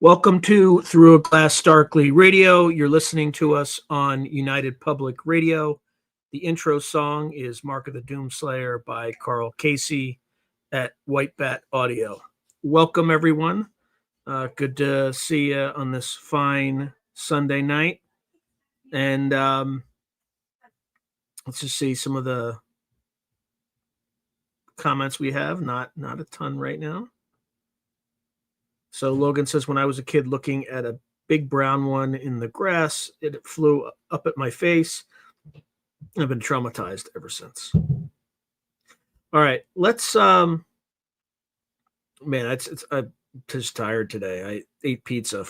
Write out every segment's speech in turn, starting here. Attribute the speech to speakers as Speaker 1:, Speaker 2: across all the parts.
Speaker 1: Welcome to Through a Glass Darkly Radio. You're listening to us on United Public Radio. The intro song is Mark of the Doomslayer by Carl Casey at White Bat Audio. Welcome, everyone. Good to see you on this fine Sunday night. And let's just see some of the comments we have. Not a ton right now. So Logan says, when I was a kid looking at a big brown one in the grass, it flew up at my face. I've been traumatized ever since. All right, let's man, I'm just tired today. I ate pizza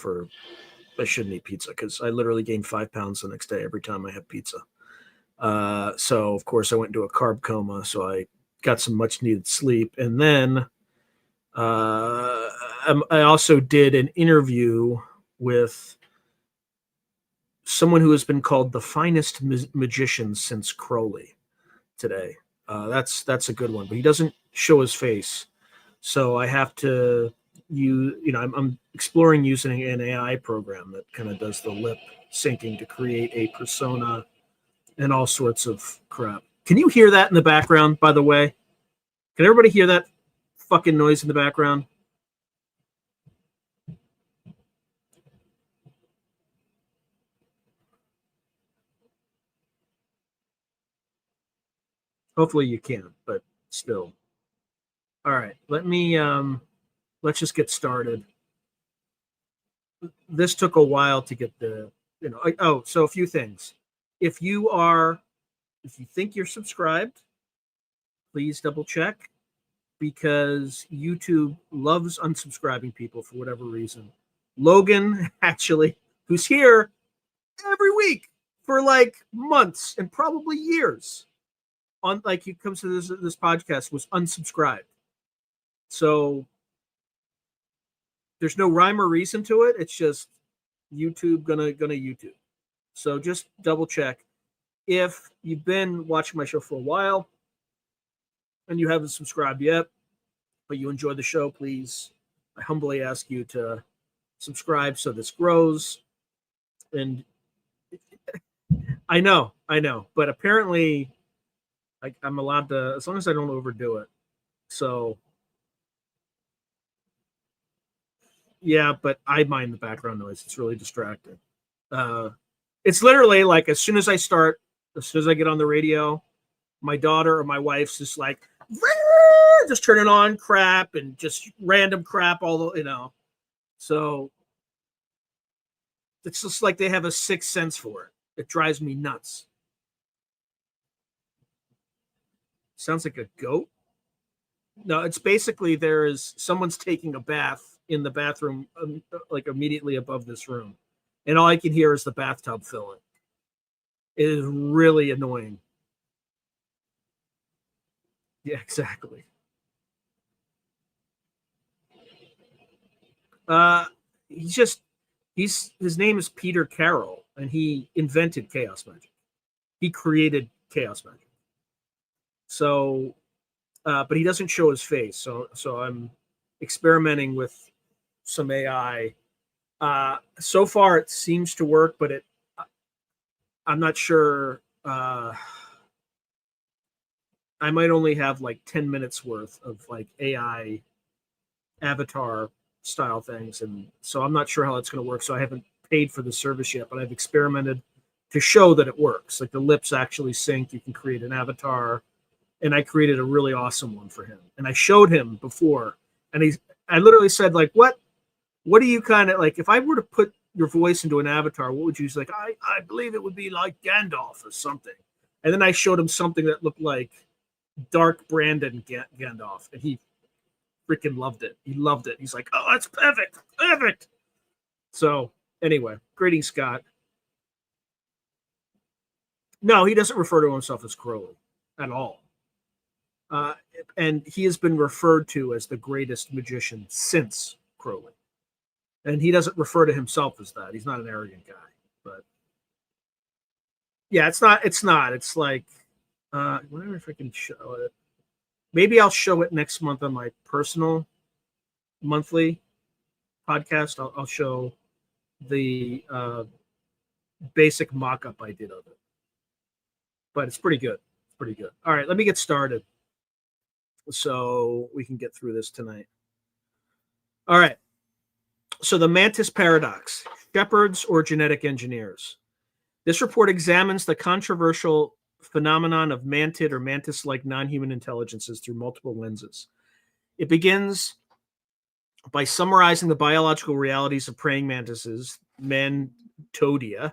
Speaker 1: I shouldn't eat pizza because I literally gained 5 pounds the next day every time I have pizza. So of course I went into a carb coma, so I got some much needed sleep. And then I also did an interview with someone who has been called the finest magician since Crowley today. That's a good one, but he doesn't show his face. So I have to I'm exploring using an AI program that kind of does the lip syncing to create a persona and all sorts of crap. Can you hear that in the background, by the way? Can everybody hear that fucking noise in the background? Hopefully you can, but still. All right, let's just get started. This took a while to get so a few things. If you think you're subscribed, please double check, because YouTube loves unsubscribing people for whatever reason. Logan, actually, who's here every week for like months and probably years, he comes to this podcast, was unsubscribed. So there's no rhyme or reason to it. It's just YouTube gonna YouTube. So just double check. If you've been watching my show for a while and you haven't subscribed yet, but you enjoy the show, please, I humbly ask you to subscribe so this grows. And I know, but apparently I'm allowed to, as long as I don't overdo it. So yeah, but I mind the background noise. It's really distracting. It's literally like as soon as I get on the radio, my daughter or my wife's just like, just turning on crap and just random crap, So it's just like they have a sixth sense for it. It drives me nuts. Sounds like a goat. No, it's basically someone's taking a bath in the bathroom, like immediately above this room, and all I can hear is the bathtub filling. It is really annoying. Yeah, exactly. His name is Peter Carroll, and he invented chaos magic. He created chaos magic. So, but he doesn't show his face. So I'm experimenting with some AI. So far it seems to work, but I'm not sure. I might only have like 10 minutes worth of like AI avatar style things. And so I'm not sure how it's going to work. So I haven't paid for the service yet, but I've experimented to show that it works. Like the lips actually sync. You can create an avatar. And I created a really awesome one for him. And I showed him before. And I literally said, like, what do you kind of like, if I were to put your voice into an avatar, what would you say? Like, I believe it would be like Gandalf or something. And then I showed him something that looked like Dark Brandon Gandalf. And he freaking loved it. He loved it. He's like, oh, that's perfect. Perfect. So anyway, greetings, Scott. No, he doesn't refer to himself as Crowley at all. And he has been referred to as the greatest magician since Crowley. And he doesn't refer to himself as that. He's not an arrogant guy. But yeah, it's not. It's like, I wonder if I can show it. Maybe I'll show it next month on my personal monthly. podcast, I'll show the basic mock-up I did of it. But it's pretty good. It's pretty good. All right, let me get started so we can get through this tonight. All right. So the Mantis paradox, shepherds or genetic engineers. This report examines the controversial phenomenon of Mantid or Mantis-like non-human intelligences through multiple lenses. It begins by summarizing the biological realities of praying mantises, Mantodia,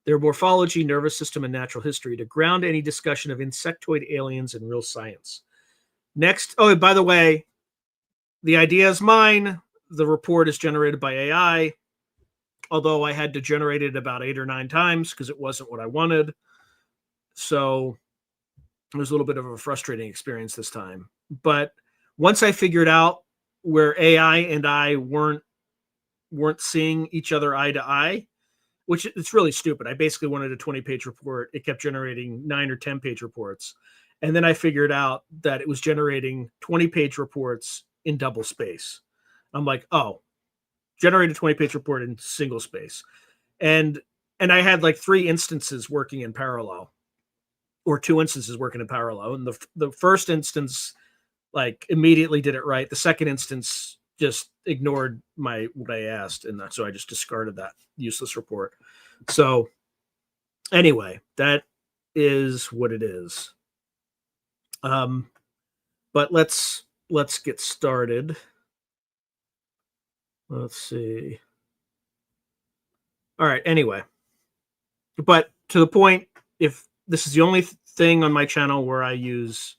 Speaker 1: their morphology, nervous system, and natural history to ground any discussion of insectoid aliens in real science. Next, oh, by the way, the idea is mine. The report is generated by AI, although I had to generate it about 8 or 9 times because it wasn't what I wanted. So it was a little bit of a frustrating experience this time. But once I figured out where AI and I weren't seeing each other eye to eye, which it's really stupid. I basically wanted a 20-page report. It kept generating 9 or 10-page reports. And then I figured out that it was generating 20-page reports in double space. I'm like, oh, generate a 20-page report in single space. And I had like 3 instances working in parallel, or 2 instances working in parallel. And the first instance, like, immediately did it right. The second instance just ignored what I asked. And so I just discarded that useless report. So anyway, that is what it is. But let's get started. Let's see. All right. Anyway, but to the point, if this is the only thing on my channel where I use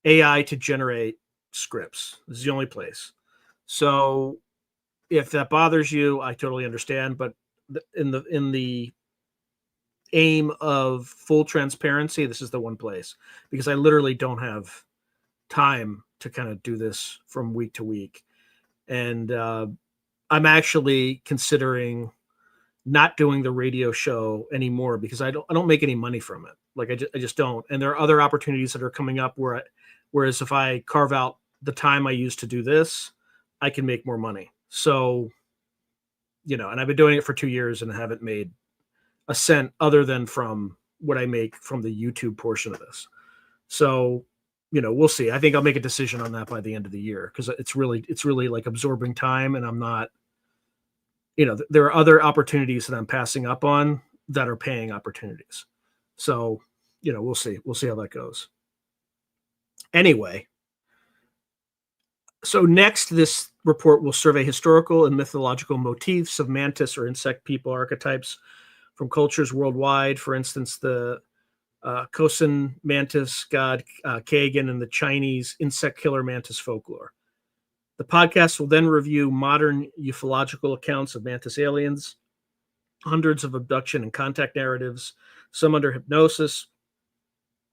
Speaker 1: AI to generate scripts, this is the only place. So if that bothers you, I totally understand. But in the aim of full transparency, this is the one place, because I literally don't have time to kind of do this from week to week. And I'm actually considering not doing the radio show anymore because I don't make any money from it. Like I just don't. And there are other opportunities that are coming up whereas if I carve out the time I use to do this, I can make more money. So, and I've been doing it for 2 years and haven't made a cent other than from what I make from the YouTube portion of this. So, we'll see. I think I'll make a decision on that by the end of the year because it's really like absorbing time, and I'm not, there are other opportunities that I'm passing up on that are paying opportunities. So, we'll see. We'll see how that goes. Anyway, so next, this report will survey historical and mythological motifs of mantis or insect people archetypes from cultures worldwide. For instance, the Kosan mantis god Kagan and the Chinese insect killer mantis folklore. The podcast will then review modern ufological accounts of mantis aliens, hundreds of abduction and contact narratives, some under hypnosis,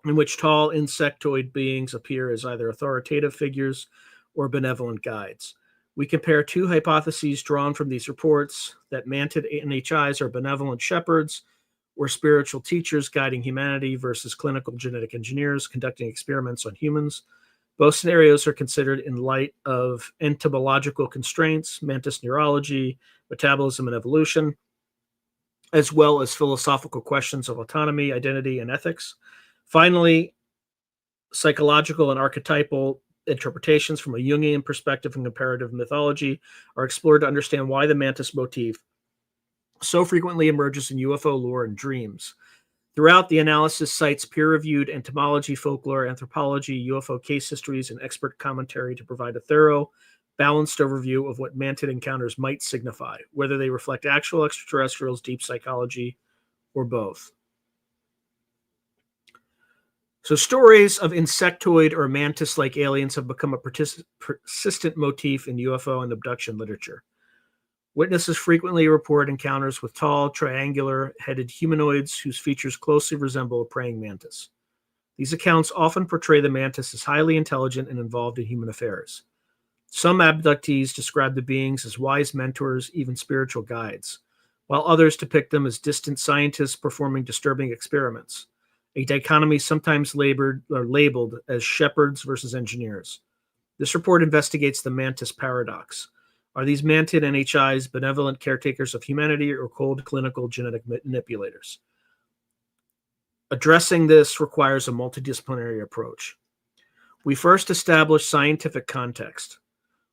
Speaker 1: in which tall insectoid beings appear as either authoritative figures or benevolent guides. We compare 2 hypotheses drawn from these reports, that mantid NHIs are benevolent shepherds or spiritual teachers guiding humanity versus clinical genetic engineers conducting experiments on humans. Both scenarios are considered in light of entomological constraints, mantis neurology, metabolism, and evolution, as well as philosophical questions of autonomy, identity, and ethics. Finally, psychological and archetypal interpretations from a Jungian perspective and comparative mythology are explored to understand why the mantis motif so frequently emerges in UFO lore and dreams. Throughout, the analysis cites peer-reviewed entomology, folklore, anthropology, UFO case histories, and expert commentary to provide a thorough, balanced overview of what mantid encounters might signify, whether they reflect actual extraterrestrials, deep psychology, or both. So stories of insectoid or mantis-like aliens have become a persistent motif in UFO and abduction literature. Witnesses frequently report encounters with tall, triangular-headed humanoids whose features closely resemble a praying mantis. These accounts often portray the mantis as highly intelligent and involved in human affairs. Some abductees describe the beings as wise mentors, even spiritual guides, while others depict them as distant scientists performing disturbing experiments, a dichotomy sometimes labeled as shepherds versus engineers. This report investigates the mantis paradox. Are these Mantid NHIs benevolent caretakers of humanity or cold clinical genetic manipulators? Addressing this requires a multidisciplinary approach. We first establish scientific context.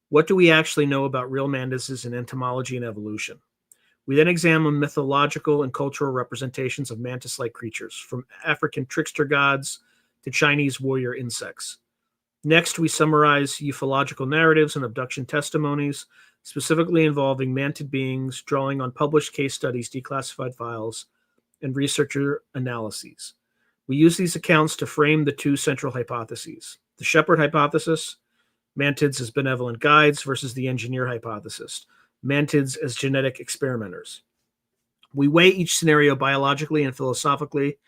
Speaker 1: What do we actually know about real mantises in entomology and evolution? We then examine mythological and cultural representations of mantis-like creatures, from African trickster gods to Chinese warrior insects. Next, we summarize ufological narratives and abduction testimonies, specifically involving mantid beings, drawing on published case studies, declassified files, and researcher analyses. We use these accounts to frame the two central hypotheses: the shepherd hypothesis, mantids as benevolent guides, versus the engineer hypothesis, mantids as genetic experimenters. We weigh each scenario biologically and philosophically.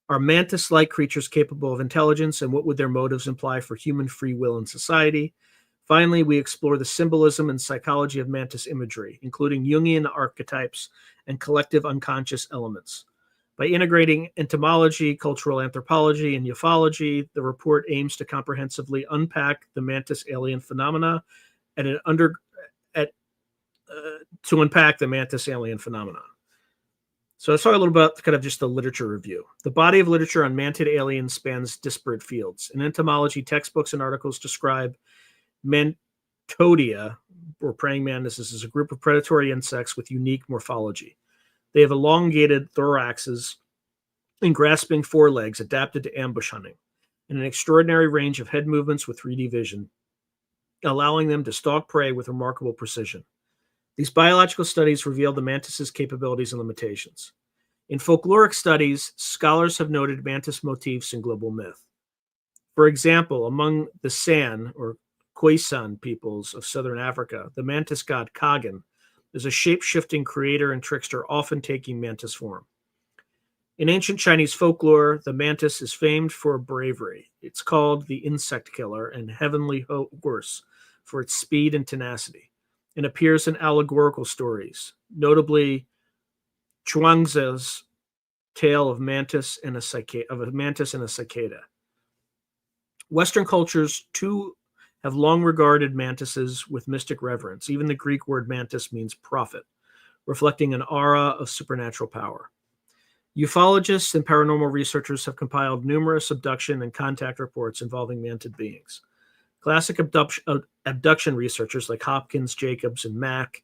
Speaker 1: Are mantis-like creatures capable of intelligence, and what would their motives imply for human free will in society? Finally, we explore the symbolism and psychology of mantis imagery, including Jungian archetypes and collective unconscious elements. By integrating entomology, cultural anthropology, and ufology, the report aims to comprehensively unpack the mantis alien phenomena to unpack the mantis alien phenomenon. So let's talk a little about kind of just the literature review. The body of literature on mantid aliens spans disparate fields. In entomology, textbooks and articles describe Mantodia, or praying mantises, as a group of predatory insects with unique morphology. They have elongated thoraxes and grasping forelegs adapted to ambush hunting, and an extraordinary range of head movements with 3D vision, allowing them to stalk prey with remarkable precision. These biological studies reveal the mantis's capabilities and limitations. In folkloric studies, scholars have noted mantis motifs in global myth. For example, among the San, or Khoisan peoples of southern Africa, the mantis god Kagan is a shape-shifting creator and trickster, often taking mantis form. In ancient Chinese folklore, the mantis is famed for bravery. It's called the insect killer and heavenly horse for its speed and tenacity, and appears in allegorical stories, notably Chuangzi's tale of mantis and a cicada. Western cultures, too, have long regarded mantises with mystic reverence. Even the Greek word mantis means prophet, reflecting an aura of supernatural power. Ufologists and paranormal researchers have compiled numerous abduction and contact reports involving mantid beings. Classic abduction researchers like Hopkins, Jacobs, and Mack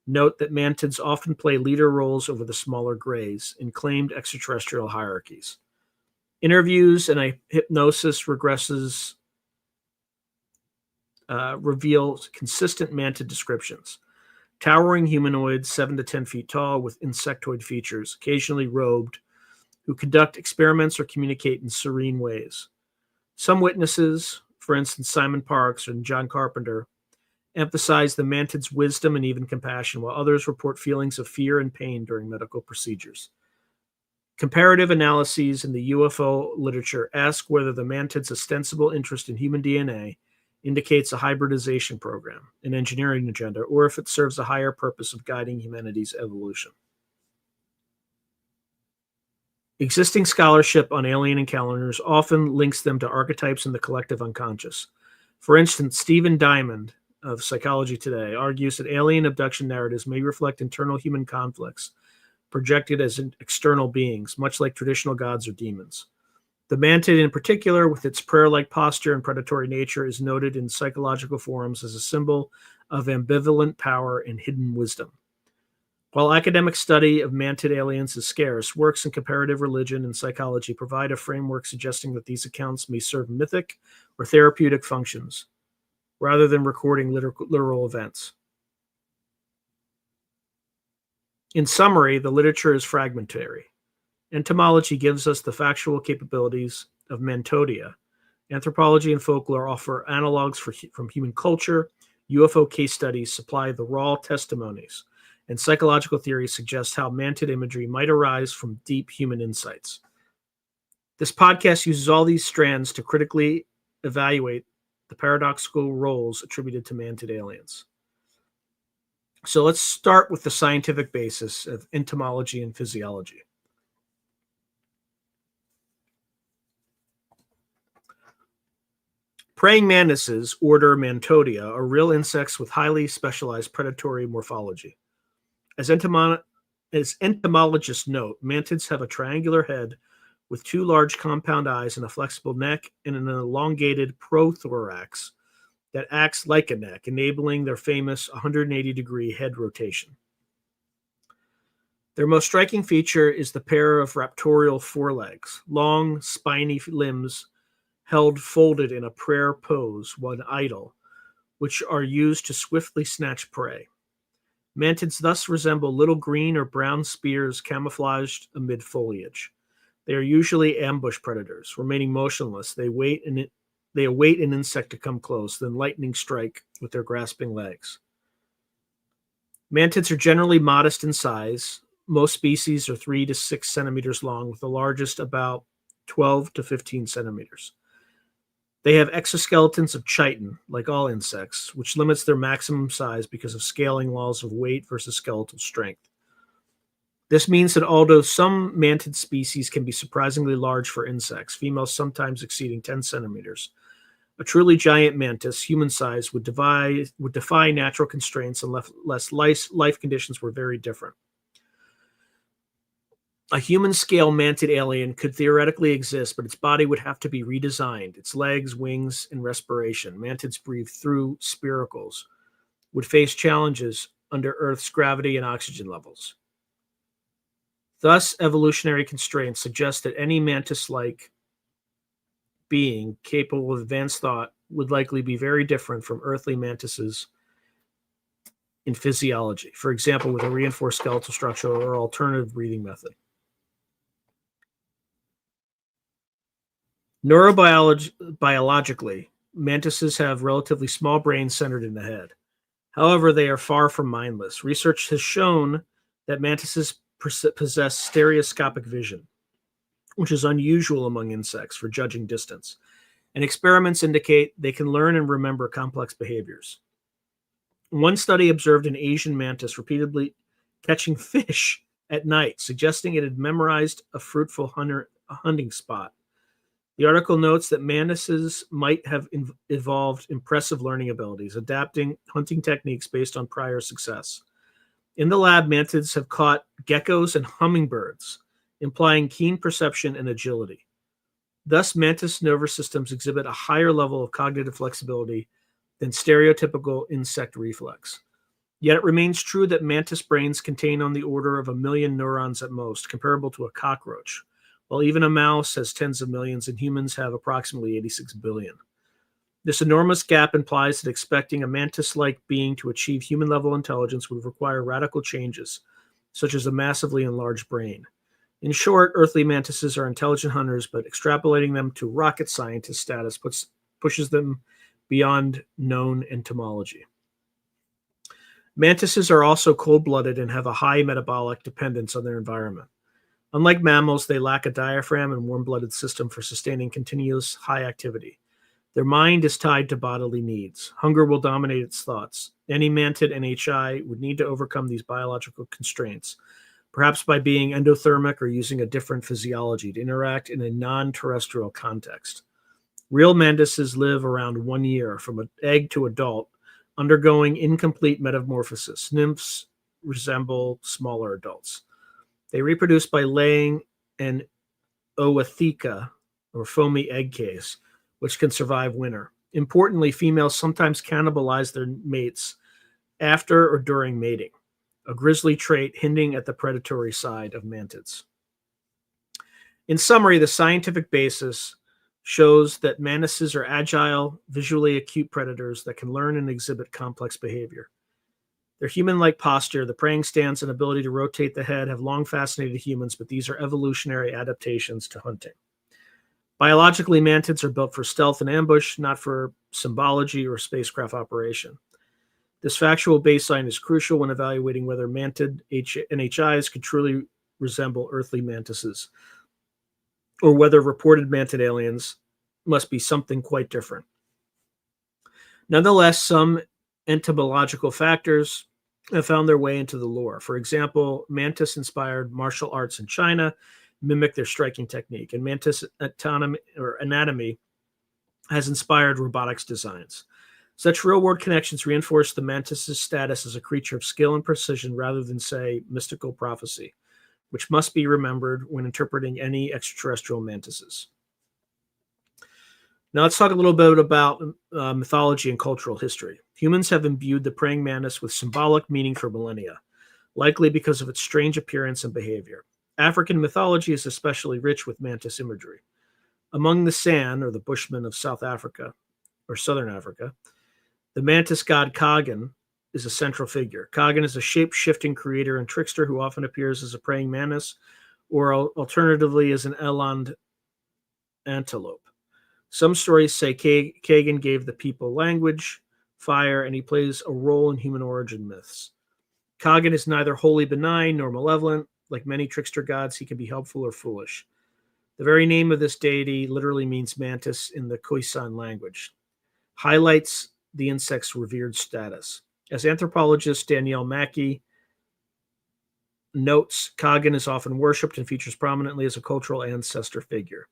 Speaker 1: note that mantids often play leader roles over the smaller greys in claimed extraterrestrial hierarchies. Interviews and hypnosis regresses reveal consistent mantid descriptions. Towering humanoids, 7 to 10 feet tall, with insectoid features, occasionally robed, who conduct experiments or communicate in serene ways. Some witnesses, for instance Simon Parkes and John Carpenter, emphasize the mantid's wisdom and even compassion, while others report feelings of fear and pain during medical procedures. Comparative analyses in the UFO literature ask whether the mantid's ostensible interest in human DNA indicates a hybridization program, an engineering agenda, or if it serves a higher purpose of guiding humanity's evolution. Existing scholarship on alien encounters often links them to archetypes in the collective unconscious. For instance, Stephen Diamond of Psychology Today argues that alien abduction narratives may reflect internal human conflicts projected as external beings, much like traditional gods or demons. The mantid in particular, with its prayer-like posture and predatory nature, is noted in psychological forums as a symbol of ambivalent power and hidden wisdom. While academic study of mantid aliens is scarce, works in comparative religion and psychology provide a framework suggesting that these accounts may serve mythic or therapeutic functions, rather than recording literal events. In summary, the literature is fragmentary. Entomology gives us the factual capabilities of Mantodia. Anthropology and folklore offer analogs from human culture. UFO case studies supply the raw testimonies, and psychological theory suggests how mantid imagery might arise from deep human insights. This podcast uses all these strands to critically evaluate the paradoxical roles attributed to mantid aliens. So let's start with the scientific basis of entomology and physiology. Praying mantises, order Mantodia, are real insects with highly specialized predatory morphology. As entomologists note, mantids have a triangular head with two large compound eyes and a flexible neck and an elongated prothorax that acts like a neck, enabling their famous 180-degree head rotation. Their most striking feature is the pair of raptorial forelegs, long, spiny limbs held folded in a prayer pose when idle, which are used to swiftly snatch prey. Mantids thus resemble little green or brown spears camouflaged amid foliage. They are usually ambush predators. Remaining motionless, they await an insect to come close, then lightning strike with their grasping legs. Mantids are generally modest in size. Most species are 3 to 6 centimeters long, with the largest about 12 to 15 centimeters. They have exoskeletons of chitin, like all insects, which limits their maximum size because of scaling laws of weight versus skeletal strength. This means that although some mantid species can be surprisingly large for insects, females sometimes exceeding 10 centimeters, a truly giant mantis, human size, would defy natural constraints unless life conditions were very different. A human-scale mantid alien could theoretically exist, but its body would have to be redesigned. Its legs, wings, and respiration. Mantids breathe through spiracles, would face challenges under Earth's gravity and oxygen levels. Thus, evolutionary constraints suggest that any mantis-like being capable of advanced thought would likely be very different from earthly mantises in physiology, for example, with a reinforced skeletal structure or alternative breathing method. Neurobiologically, mantises have relatively small brains centered in the head. However, they are far from mindless. Research has shown that mantises possess stereoscopic vision, which is unusual among insects for judging distance, and experiments indicate they can learn and remember complex behaviors. One study observed an Asian mantis repeatedly catching fish at night, suggesting it had memorized a fruitful hunting spot. The article notes that mantises might have evolved impressive learning abilities, adapting hunting techniques based on prior success. In the lab, mantids have caught geckos and hummingbirds, implying keen perception and agility. Thus, mantis nervous systems exhibit a higher level of cognitive flexibility than stereotypical insect reflex. Yet it remains true that mantis brains contain on the order of 1 million neurons at most, comparable to a cockroach, while even a mouse has tens of millions and humans have approximately 86 billion. This enormous gap implies that expecting a mantis-like being to achieve human-level intelligence would require radical changes, such as a massively enlarged brain. In short, earthly mantises are intelligent hunters, but extrapolating them to rocket scientist status pushes them beyond known entomology. Mantises are also cold-blooded and have a high metabolic dependence on their environment. Unlike mammals, they lack a diaphragm and warm-blooded system for sustaining continuous high activity. Their mind is tied to bodily needs. Hunger will dominate its thoughts. Any mantid NHI would need to overcome these biological constraints, perhaps by being endothermic or using a different physiology to interact in a non-terrestrial context. Real mantises live around 1 year from an egg to adult, undergoing incomplete metamorphosis. Nymphs resemble smaller adults. They reproduce by laying an ootheca, or foamy egg case, which can survive winter. Importantly, females sometimes cannibalize their mates after or during mating, a grisly trait hinting at the predatory side of mantids. In summary, the scientific basis shows that mantises are agile, visually acute predators that can learn and exhibit complex behavior. Their human-like posture, the praying stance, and ability to rotate the head have long fascinated humans, but these are evolutionary adaptations to hunting. Biologically, mantids are built for stealth and ambush, not for symbology or spacecraft operation. This factual baseline is crucial when evaluating whether mantid NHIs could truly resemble earthly mantises, or whether reported mantid aliens must be something quite different. Nonetheless, some entomological factors have found their way into the lore. For example, mantis-inspired martial arts in China mimic their striking technique, and mantis anatomy has inspired robotics designs. Such real-world connections reinforce the mantis's status as a creature of skill and precision rather than, say, mystical prophecy, which must be remembered when interpreting any extraterrestrial mantises. Now let's talk a little bit about mythology and cultural history. Humans have imbued the praying mantis with symbolic meaning for millennia, likely because of its strange appearance and behavior. African mythology is especially rich with mantis imagery. Among the San, or the Bushmen of South Africa, or Southern Africa, the mantis god Kagan is a central figure. Kagan is a shape-shifting creator and trickster who often appears as a praying mantis or alternatively as an eland antelope. Some stories say Kagan gave the people language, fire, and he plays a role in human origin myths. Kagan is neither wholly benign nor malevolent. Like many trickster gods, he can be helpful or foolish. The very name of this deity literally means mantis in the Khoisan language, highlights the insect's revered status. As anthropologist Danielle Mackey notes, Kagan is often worshipped and features prominently as a cultural ancestor figure.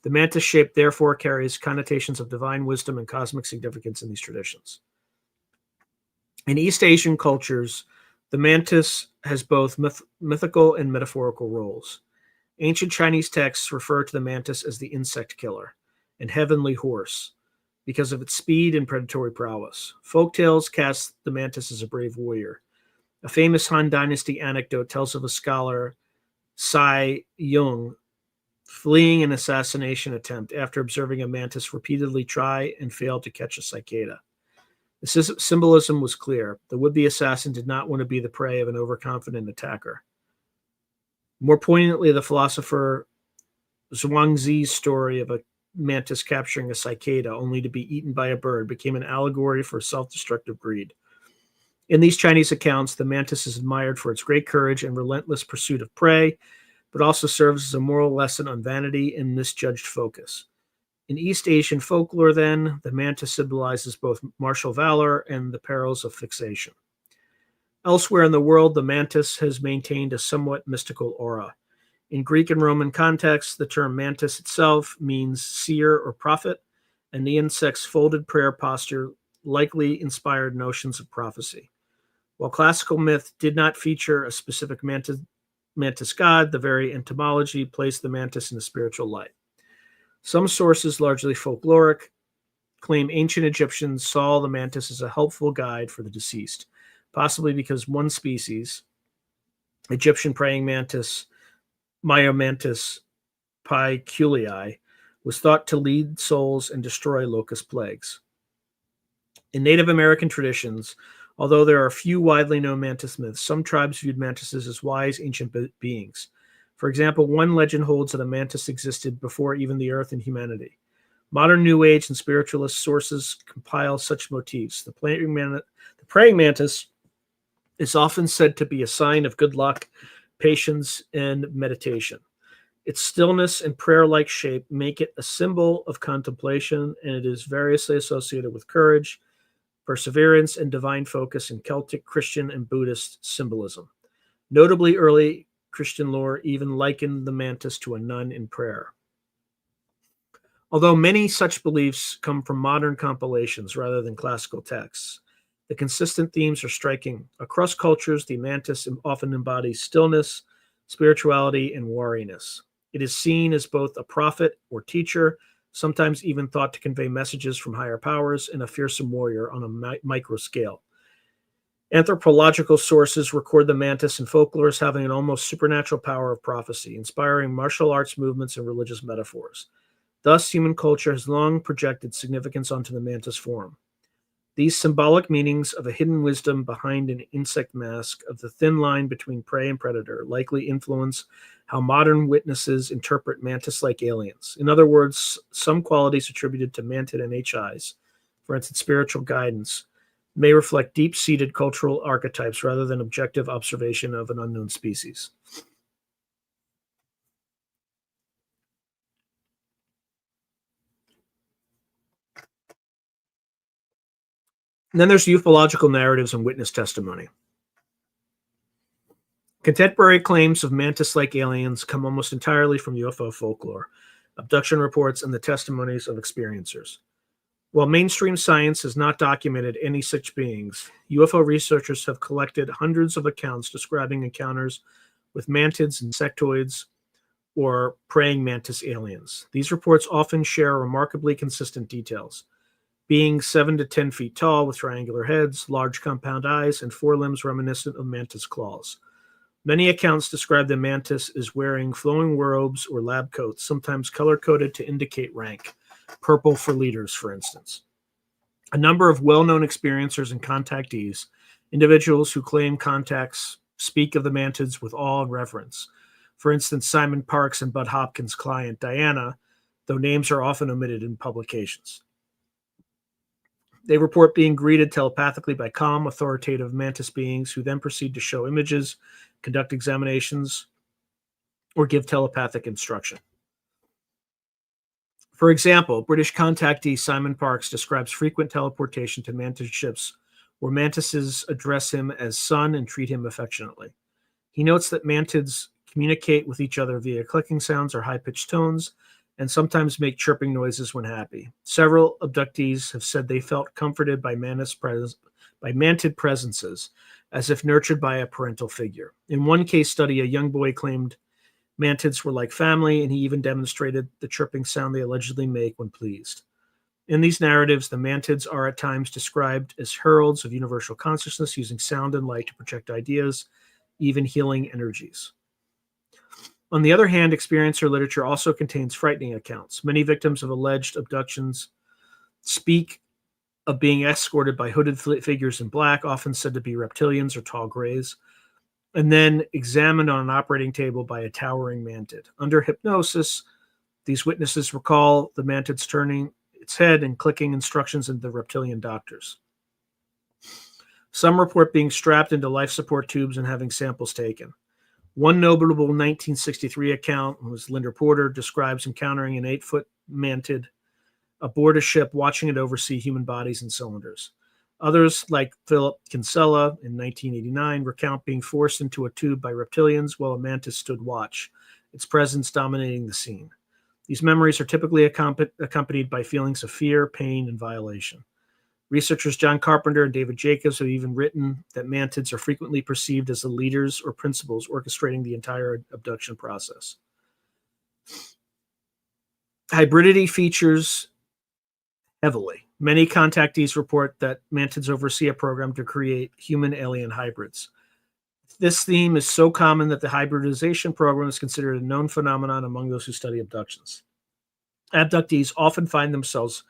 Speaker 1: The mantis shape therefore carries connotations of divine wisdom and cosmic significance in these traditions. In East Asian cultures, the mantis has both mythical and metaphorical roles. Ancient Chinese texts refer to the mantis as the insect killer and heavenly horse because of its speed and predatory prowess. Folktales cast the mantis as a brave warrior. A famous Han Dynasty anecdote tells of a scholar, Sai Yung, fleeing an assassination attempt after observing a mantis repeatedly try and fail to catch a cicada. The symbolism was clear. The would-be assassin did not want to be the prey of an overconfident attacker. More poignantly, the philosopher Zhuangzi's story of a mantis capturing a cicada only to be eaten by a bird became an allegory for self-destructive greed. In these Chinese accounts, the mantis is admired for its great courage and relentless pursuit of prey, but also serves as a moral lesson on vanity and misjudged focus. In East Asian folklore, then, the mantis symbolizes both martial valor and the perils of fixation. Elsewhere in the world, the mantis has maintained a somewhat mystical aura. In Greek and Roman contexts, the term mantis itself means seer or prophet, and the insect's folded prayer posture likely inspired notions of prophecy. While classical myth did not feature a specific mantis god, the very etymology placed the mantis in a spiritual light. Some sources, largely folkloric, claim ancient Egyptians saw the mantis as a helpful guide for the deceased, possibly because one species, Egyptian praying mantis, Myomantis piculii, was thought to lead souls and destroy locust plagues. In Native American traditions, although there are few widely known mantis myths, some tribes viewed mantises as wise ancient beings. For example, one legend holds that a mantis existed before even the earth and humanity. Modern New Age and spiritualist sources compile such motifs. The praying mantis is often said to be a sign of good luck, patience, and meditation. Its stillness and prayer-like shape make it a symbol of contemplation, and it is variously associated with courage, perseverance, and divine focus in Celtic, Christian, and Buddhist symbolism. Notably, early Christian lore even likened the mantis to a nun in prayer. Although many such beliefs come from modern compilations rather than classical texts, the consistent themes are striking. Across cultures, the mantis often embodies stillness, spirituality, and wariness. It is seen as both a prophet or teacher, sometimes even thought to convey messages from higher powers, and a fearsome warrior on a micro scale. Anthropological sources record the mantis in folklore as having an almost supernatural power of prophecy, inspiring martial arts movements and religious metaphors. Thus, human culture has long projected significance onto the mantis form. These symbolic meanings of a hidden wisdom behind an insect mask, of the thin line between prey and predator, likely influence how modern witnesses interpret mantis-like aliens. In other words, some qualities attributed to Mantid and HIs, for instance, spiritual guidance, may reflect deep-seated cultural archetypes rather than objective observation of an unknown species. And then there's ufological narratives and witness testimony. Contemporary claims of mantis-like aliens come almost entirely from UFO folklore. abduction reports, and the testimonies of experiencers. While mainstream science has not documented any such beings, UFO researchers have collected hundreds of accounts describing encounters with mantids, insectoids, or praying mantis aliens. These reports often share remarkably consistent details. Beings 7 to 10 feet tall with triangular heads, large compound eyes, and forelimbs reminiscent of mantis claws. Many accounts describe the mantis as wearing flowing robes or lab coats, sometimes color-coded to indicate rank, purple for leaders, for instance. A number of well-known experiencers and contactees, individuals who claim contacts, speak of the mantids with awe and reverence. For instance, Simon Parks and Bud Hopkins' client, Diana, though names are often omitted in publications. They report being greeted telepathically by calm, authoritative mantis beings who then proceed to show images, conduct examinations, or give telepathic instruction. For example, British contactee Simon Parks describes frequent teleportation to mantis ships where mantises address him as son and treat him affectionately. He notes that mantids communicate with each other via clicking sounds or high-pitched tones, and sometimes make chirping noises when happy. Several abductees have said they felt comforted by mantid presences, as if nurtured by a parental figure. In one case study, a young boy claimed mantids were like family, and he even demonstrated the chirping sound they allegedly make when pleased. In these narratives, the mantids are at times described as heralds of universal consciousness, using sound and light to project ideas, even healing energies. On the other hand, experiencer literature also contains frightening accounts. Many victims of alleged abductions speak of being escorted by hooded figures in black, often said to be reptilians or tall grays, and then examined on an operating table by a towering mantid. Under hypnosis, these witnesses recall the mantids turning its head and clicking instructions into the reptilian doctors. Some report being strapped into life support tubes and having samples taken. One notable 1963 account, was Linda Porter, describes encountering an 8-foot mantid aboard a ship, watching it oversee human bodies and cylinders. Others, like Philip Kinsella in 1989, recount being forced into a tube by reptilians while a mantis stood watch, its presence dominating the scene. These memories are typically accompanied by feelings of fear, pain, and violation. Researchers John Carpenter and David Jacobs have even written that mantids are frequently perceived as the leaders or principals orchestrating the entire abduction process. Hybridity features heavily. Many contactees report that mantids oversee a program to create human-alien hybrids. This theme is so common that the hybridization program is considered a known phenomenon among those who study abductions. Abductees often find themselves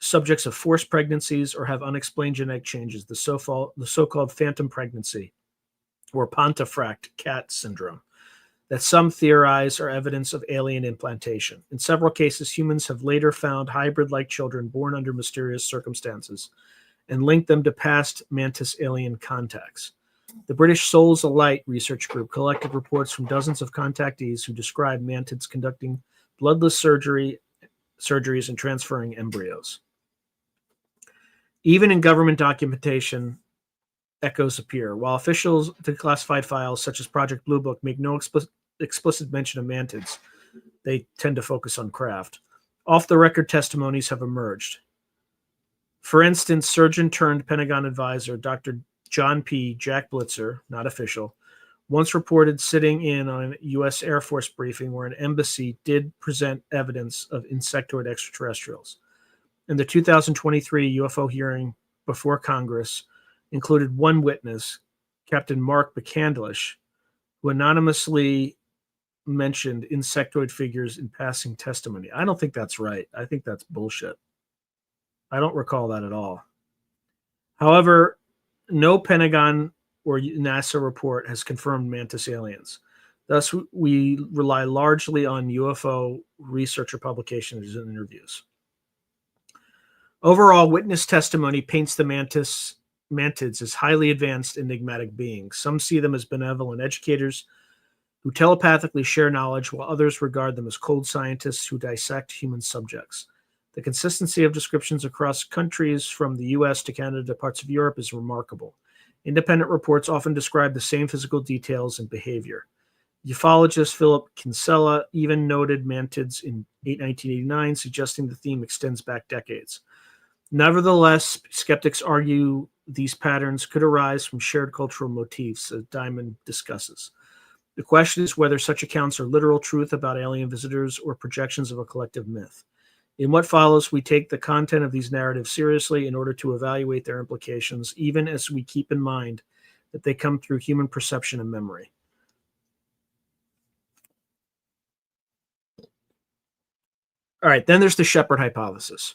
Speaker 1: subjects of forced pregnancies or have unexplained genetic changes, the so-called phantom pregnancy, or Pontefract cat syndrome, that some theorize are evidence of alien implantation. In several cases, humans have later found hybrid-like children born under mysterious circumstances and linked them to past mantis alien contacts. The British Souls Alight research group collected reports from dozens of contactees who described mantids conducting bloodless surgeries and transferring embryos. Even in government documentation, echoes appear. While officials to classified files such as Project Blue Book make no explicit mention of mantids, they tend to focus on craft. Off-the-record testimonies have emerged. For instance, surgeon-turned-Pentagon advisor Dr. John P. Jack Blitzer, not official, once reported sitting in on a U.S. Air Force briefing where an embassy did present evidence of insectoid extraterrestrials. And the 2023 UFO hearing before Congress included one witness, Captain Mark McCandlish, who anonymously mentioned insectoid figures in passing testimony. I don't think that's right. I think that's bullshit. I don't recall that at all. However, no Pentagon or NASA report has confirmed mantis aliens. Thus, we rely largely on UFO researcher publications and interviews. Overall, witness testimony paints the mantids as highly advanced, enigmatic beings. Some see them as benevolent educators who telepathically share knowledge, while others regard them as cold scientists who dissect human subjects. The consistency of descriptions across countries from the U.S. to Canada to parts of Europe is remarkable. Independent reports often describe the same physical details and behavior. Ufologist Philip Kinsella even noted mantids in 1989, suggesting the theme extends back decades. Nevertheless, skeptics argue these patterns could arise from shared cultural motifs, as Diamond discusses. The question is whether such accounts are literal truth about alien visitors or projections of a collective myth. In what follows, we take the content of these narratives seriously in order to evaluate their implications, even as we keep in mind that they come through human perception and memory. All right, then there's the Shepard hypothesis.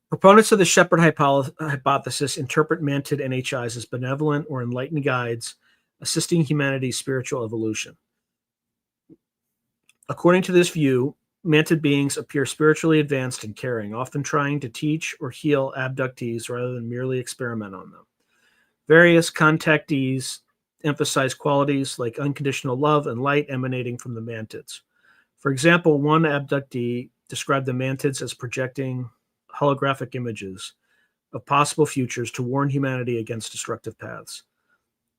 Speaker 1: Proponents of the Shepard hypothesis interpret Mantid NHIs as benevolent or enlightened guides assisting humanity's spiritual evolution. According to this view, Mantid beings appear spiritually advanced and caring, often trying to teach or heal abductees rather than merely experiment on them. Various contactees emphasize qualities like unconditional love and light emanating from the Mantids. For example, one abductee described the Mantids as projecting holographic images of possible futures to warn humanity against destructive paths.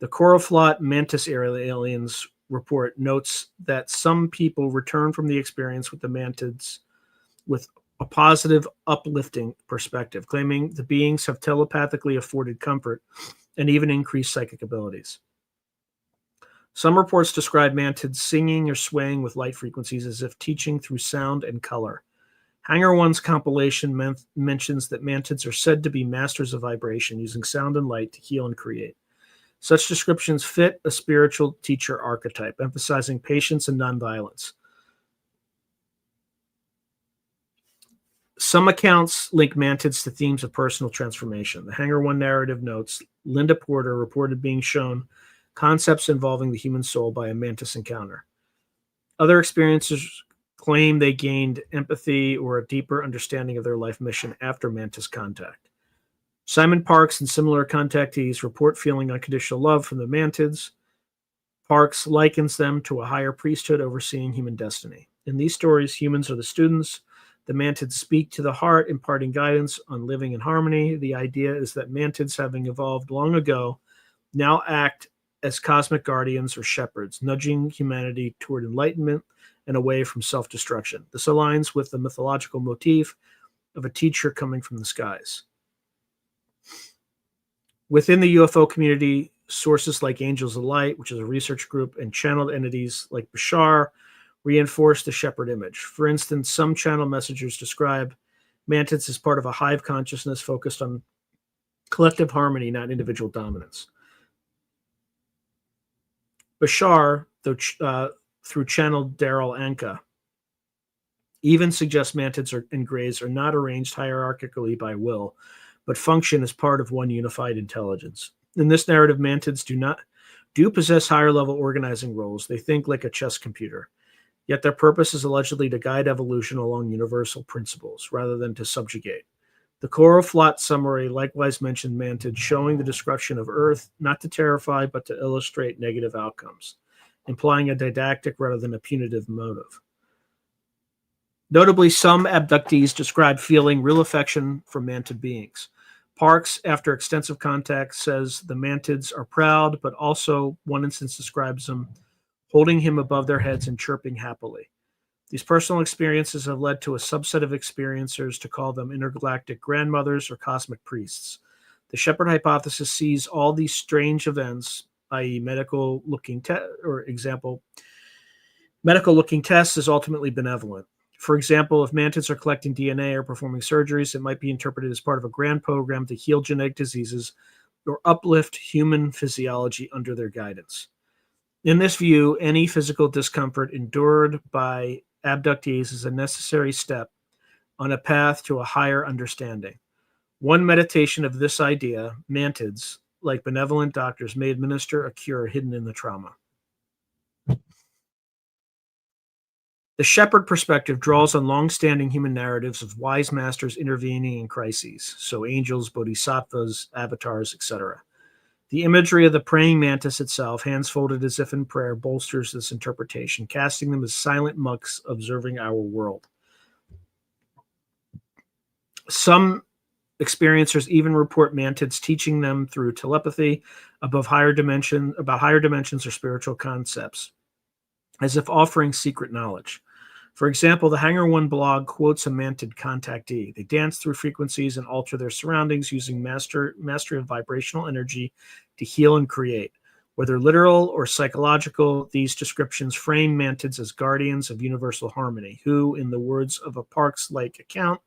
Speaker 1: The Coroflot Mantis aliens report notes that some people return from the experience with the Mantids with a positive, uplifting perspective, claiming the beings have telepathically afforded comfort and even increased psychic abilities. Some reports describe Mantids singing or swaying with light frequencies as if teaching through sound and color. Hangar One's compilation mentions that Mantids are said to be masters of vibration, using sound and light to heal and create. Such descriptions fit a spiritual teacher archetype, emphasizing patience and nonviolence. Some accounts link Mantids to themes of personal transformation. The Hangar One narrative notes Linda Porter reported being shown concepts involving the human soul by a Mantis encounter. Other experiencers claim they gained empathy or a deeper understanding of their life mission after Mantis contact. Simon Parks and similar contactees report feeling unconditional love from the Mantids. Parks likens them to a higher priesthood overseeing human destiny. In these stories, humans are the students. The Mantids speak to the heart, imparting guidance on living in harmony. The idea is that Mantids, having evolved long ago, now act as cosmic guardians or shepherds, nudging humanity toward enlightenment and away from self-destruction. This aligns with the mythological motif of a teacher coming from the skies. Within the UFO community, sources like Angels of Light, which is a research group, and channeled entities like Bashar reinforce the shepherd image. For instance, some channel messengers describe Mantids as part of a hive consciousness focused on collective harmony, not individual dominance. Bashar, through channeled Daryl Anka, even suggests Mantids and Greys are not arranged hierarchically by will, but function as part of one unified intelligence. In this narrative, Mantids do possess higher level organizing roles. They think like a chess computer, yet their purpose is allegedly to guide evolution along universal principles rather than to subjugate. The Coroflot summary likewise mentioned Mantids showing the destruction of Earth, not to terrify, but to illustrate negative outcomes, implying a didactic rather than a punitive motive. Notably, some abductees describe feeling real affection for Mantid beings. Parks, after extensive contact, says the Mantids are proud, but also one instance describes them holding him above their heads and chirping happily. These personal experiences have led to a subset of experiencers to call them intergalactic grandmothers or cosmic priests. The Shepard hypothesis sees all these strange events, i.e. medical-looking tests, as ultimately benevolent. For example, if Mantids are collecting DNA or performing surgeries, it might be interpreted as part of a grand program to heal genetic diseases or uplift human physiology under their guidance. In this view, any physical discomfort endured by abductees is a necessary step on a path to a higher understanding. One meditation of this idea, Mantids, like benevolent doctors, may administer a cure hidden in the trauma. The Shepard perspective draws on long-standing human narratives of wise masters intervening in crises, so angels, bodhisattvas, avatars, etc. The imagery of the praying mantis itself, hands folded as if in prayer, bolsters this interpretation, casting them as silent monks observing our world. Some experiencers even report Mantids teaching them through telepathy, about higher dimensions or spiritual concepts, as if offering secret knowledge. For example, the Hangar One blog quotes a Mantid contactee. They dance through frequencies and alter their surroundings using mastery of vibrational energy to heal and create. Whether literal or psychological, these descriptions frame Mantids as guardians of universal harmony, who, in the words of a Parks-like account,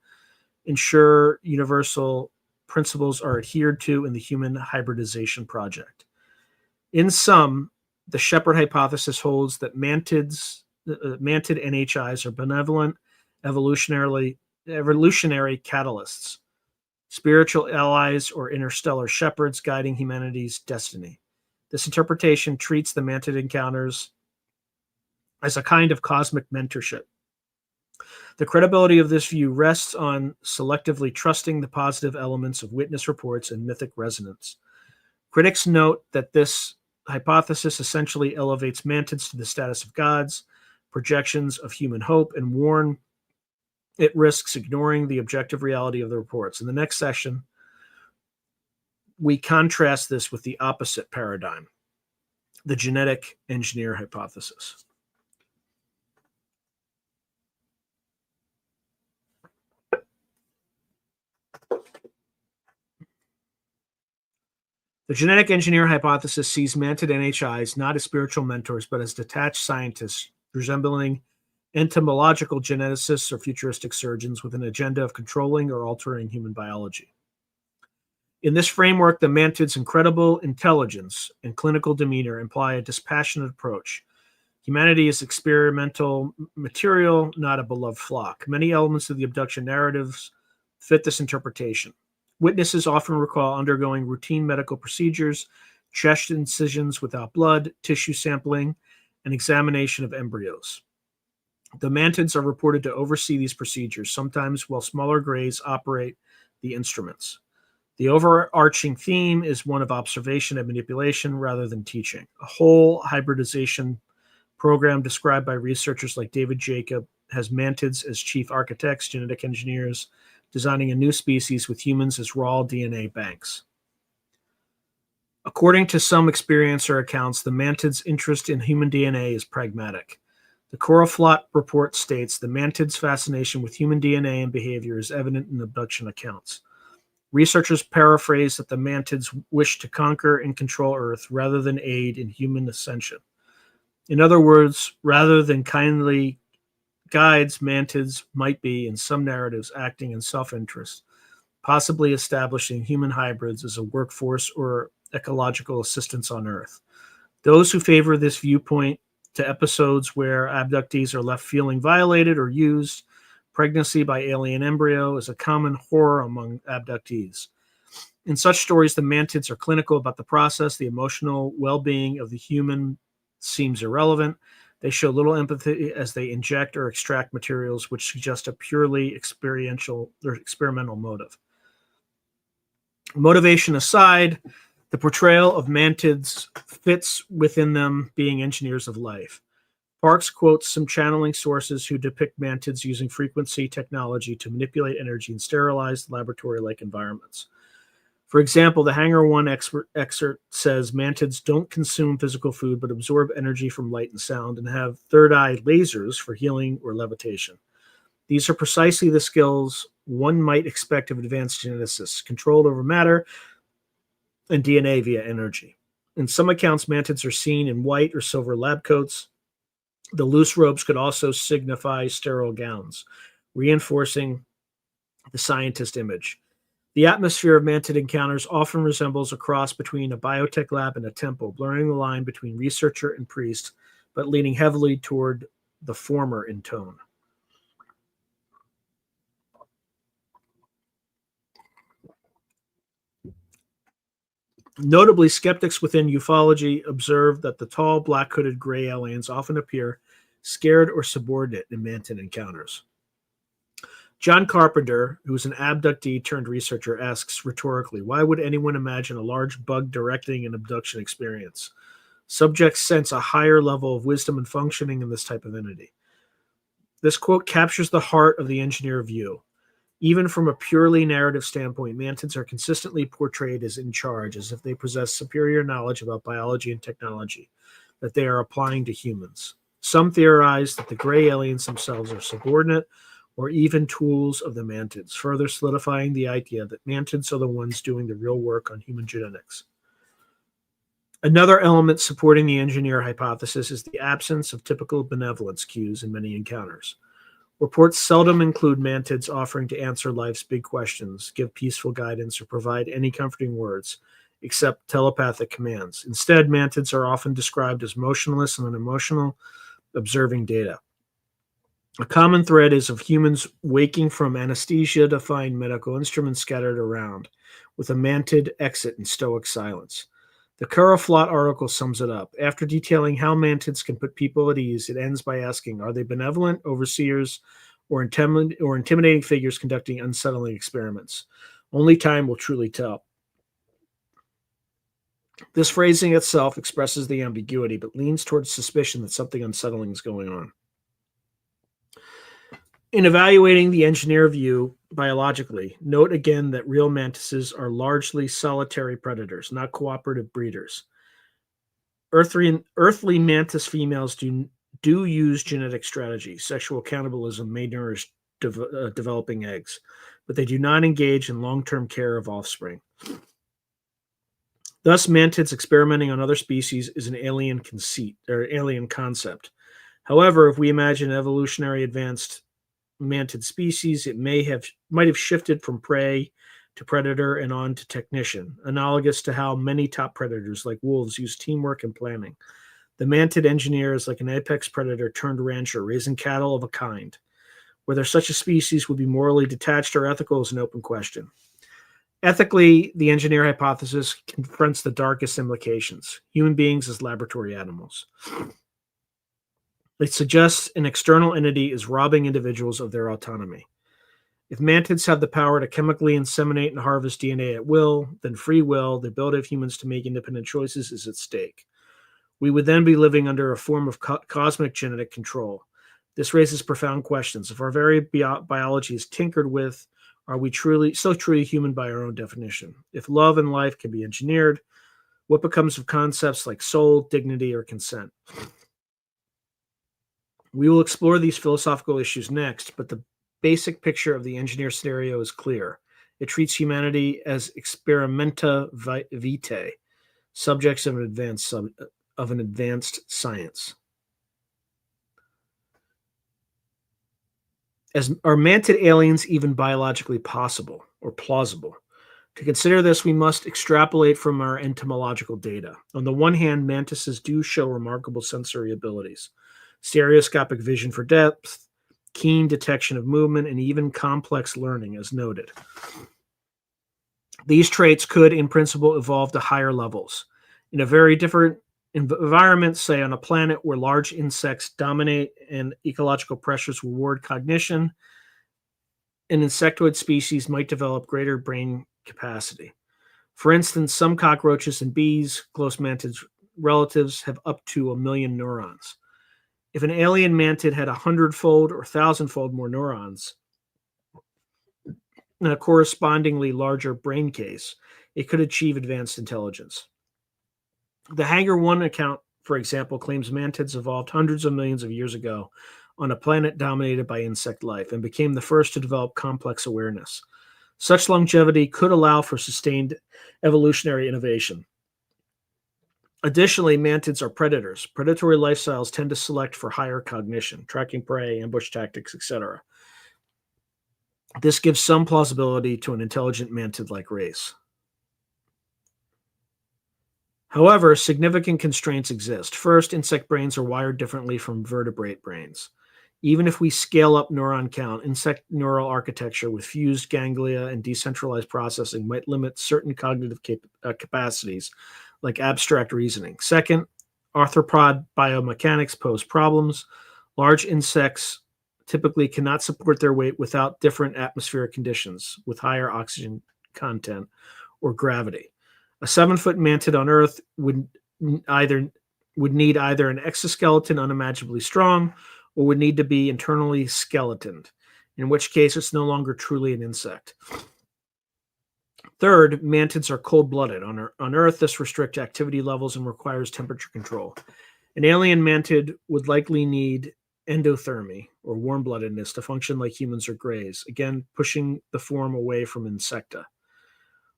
Speaker 1: ensure universal principles are adhered to in the human hybridization project. In sum, the Shepard hypothesis holds that Mantid NHIs are benevolent, evolutionary catalysts, spiritual allies, or interstellar shepherds guiding humanity's destiny. This interpretation treats the Mantid encounters as a kind of cosmic mentorship. The credibility of this view rests on selectively trusting the positive elements of witness reports and mythic resonance. Critics note that this hypothesis essentially elevates Mantids to the status of gods, projections of human hope, and warn it risks ignoring the objective reality of the reports. In the next session, we contrast this with the opposite paradigm, the genetic engineer hypothesis. The genetic engineer hypothesis sees Mantid NHIs not as spiritual mentors, but as detached scientists resembling entomological geneticists or futuristic surgeons with an agenda of controlling or altering human biology. In this framework, the Mantid's incredible intelligence and clinical demeanor imply a dispassionate approach. Humanity is experimental material, not a beloved flock. Many elements of the abduction narratives fit this interpretation. Witnesses often recall undergoing routine medical procedures, chest incisions without blood, tissue sampling, and examination of embryos. The Mantids are reported to oversee these procedures, sometimes while smaller greys operate the instruments. The overarching theme is one of observation and manipulation rather than teaching. A whole hybridization program described by researchers like David Jacob has Mantids as chief architects, genetic engineers, designing a new species with humans as raw DNA banks. According to some experiencer accounts, the Mantid's interest in human DNA is pragmatic. The Coroflot report states the Mantid's fascination with human DNA and behavior is evident in abduction accounts. Researchers paraphrase that the Mantids wish to conquer and control Earth rather than aid in human ascension. In other words, rather than kindly guides, Mantids might be, in some narratives, acting in self-interest, possibly establishing human hybrids as a workforce or ecological assistance on Earth. Those who favor this viewpoint to episodes where abductees are left feeling violated or used. Pregnancy by alien embryo is a common horror among abductees. In such stories, the Mantids are clinical about the process. The emotional well-being of the human seems irrelevant. They show little empathy as they inject or extract materials which suggest a purely experiential or experimental motive. Motivation aside, the portrayal of Mantids fits within them being engineers of life. Parks quotes some channeling sources who depict Mantids using frequency technology to manipulate energy in sterilized laboratory-like environments. For example, the Hangar One excerpt says Mantids don't consume physical food but absorb energy from light and sound and have third-eye lasers for healing or levitation. These are precisely the skills one might expect of advanced geneticists, control over matter and DNA via energy. In some accounts, Mantids are seen in white or silver lab coats. The loose robes could also signify sterile gowns, reinforcing the scientist image. The atmosphere of Mantid encounters often resembles a cross between a biotech lab and a temple, blurring the line between researcher and priest, but leaning heavily toward the former in tone. Notably, skeptics within ufology observe that the tall, black-hooded gray aliens often appear scared or subordinate in Mantid encounters. John Carpenter, who is an abductee turned researcher, asks rhetorically, why would anyone imagine a large bug directing an abduction experience? Subjects sense a higher level of wisdom and functioning in this type of entity. This quote captures the heart of the engineer view. Even from a purely narrative standpoint, mantids are consistently portrayed as in charge, as if they possess superior knowledge about biology and technology that they are applying to humans. Some theorize that the gray aliens themselves are subordinate or even tools of the mantids, further solidifying the idea that mantids are the ones doing the real work on human genetics. Another element supporting the engineer hypothesis is the absence of typical benevolence cues in many encounters. Reports seldom include mantids offering to answer life's big questions, give peaceful guidance, or provide any comforting words, except telepathic commands. Instead, mantids are often described as motionless and unemotional, observing data. A common thread is of humans waking from anesthesia to find medical instruments scattered around, with a mantid exit in stoic silence. The Curraflot article sums it up. After detailing how mantids can put people at ease, it ends by asking, are they benevolent overseers or intimidating figures conducting unsettling experiments? Only time will truly tell. This phrasing itself expresses the ambiguity, but leans towards suspicion that something unsettling is going on. In evaluating the engineer view biologically, note again that real mantises are largely solitary predators, not cooperative breeders. Earthly mantis females do use genetic strategy. Sexual cannibalism may nourish developing eggs, but they do not engage in long-term care of offspring. Thus, mantids experimenting on other species is an alien conceit or alien concept. However, if we imagine evolutionary advanced mantid species, it might have shifted from prey to predator and on to technician, analogous to how many top predators like wolves use teamwork and planning. The mantid engineer is like an apex predator turned rancher, raising cattle of a kind. Whether such a species would be morally detached or ethical is an open question. Ethically, the engineer hypothesis confronts the darkest implications: human beings as laboratory animals. It suggests an external entity is robbing individuals of their autonomy. If mantids have the power to chemically inseminate and harvest DNA at will, then free will, the ability of humans to make independent choices, is at stake. We would then be living under a form of cosmic genetic control. This raises profound questions. If our very biology is tinkered with, are we truly human by our own definition? If love and life can be engineered, what becomes of concepts like soul, dignity, or consent? We will explore these philosophical issues next, but the basic picture of the engineer scenario is clear. It treats humanity as experimenta vitae, subjects of an advanced science. Are mantid aliens even biologically possible or plausible? To consider this, we must extrapolate from our entomological data. On the one hand, mantises do show remarkable sensory abilities: stereoscopic vision for depth, keen detection of movement, and even complex learning, as noted. These traits could, in principle, evolve to higher levels. In a very different environment, say on a planet where large insects dominate and ecological pressures reward cognition, an insectoid species might develop greater brain capacity. For instance, some cockroaches and bees, close mantid relatives, have up to 1 million neurons. If an alien mantid had 100-fold or 1,000-fold more neurons and a correspondingly larger brain case, it could achieve advanced intelligence. The Hanger 1 account, for example, claims mantids evolved hundreds of millions of years ago on a planet dominated by insect life and became the first to develop complex awareness. Such longevity could allow for sustained evolutionary innovation. Additionally, mantids are predators. Predatory lifestyles tend to select for higher cognition, tracking prey, ambush tactics, etc. This gives some plausibility to an intelligent mantid-like race. However, significant constraints exist. First, insect brains are wired differently from vertebrate brains. Even if we scale up neuron count, insect neural architecture with fused ganglia and decentralized processing might limit certain cognitive capacities, like abstract reasoning. Second, arthropod biomechanics pose problems. Large insects typically cannot support their weight without different atmospheric conditions, with higher oxygen content or gravity. A 7-foot mantid on Earth would need either an exoskeleton unimaginably strong or would need to be internally skeletoned. in which case it's no longer truly an insect. Third, mantids are cold-blooded. On Earth, this restricts activity levels and requires temperature control. An alien mantid would likely need endothermy, or warm-bloodedness, to function like humans or greys, again pushing the form away from insecta.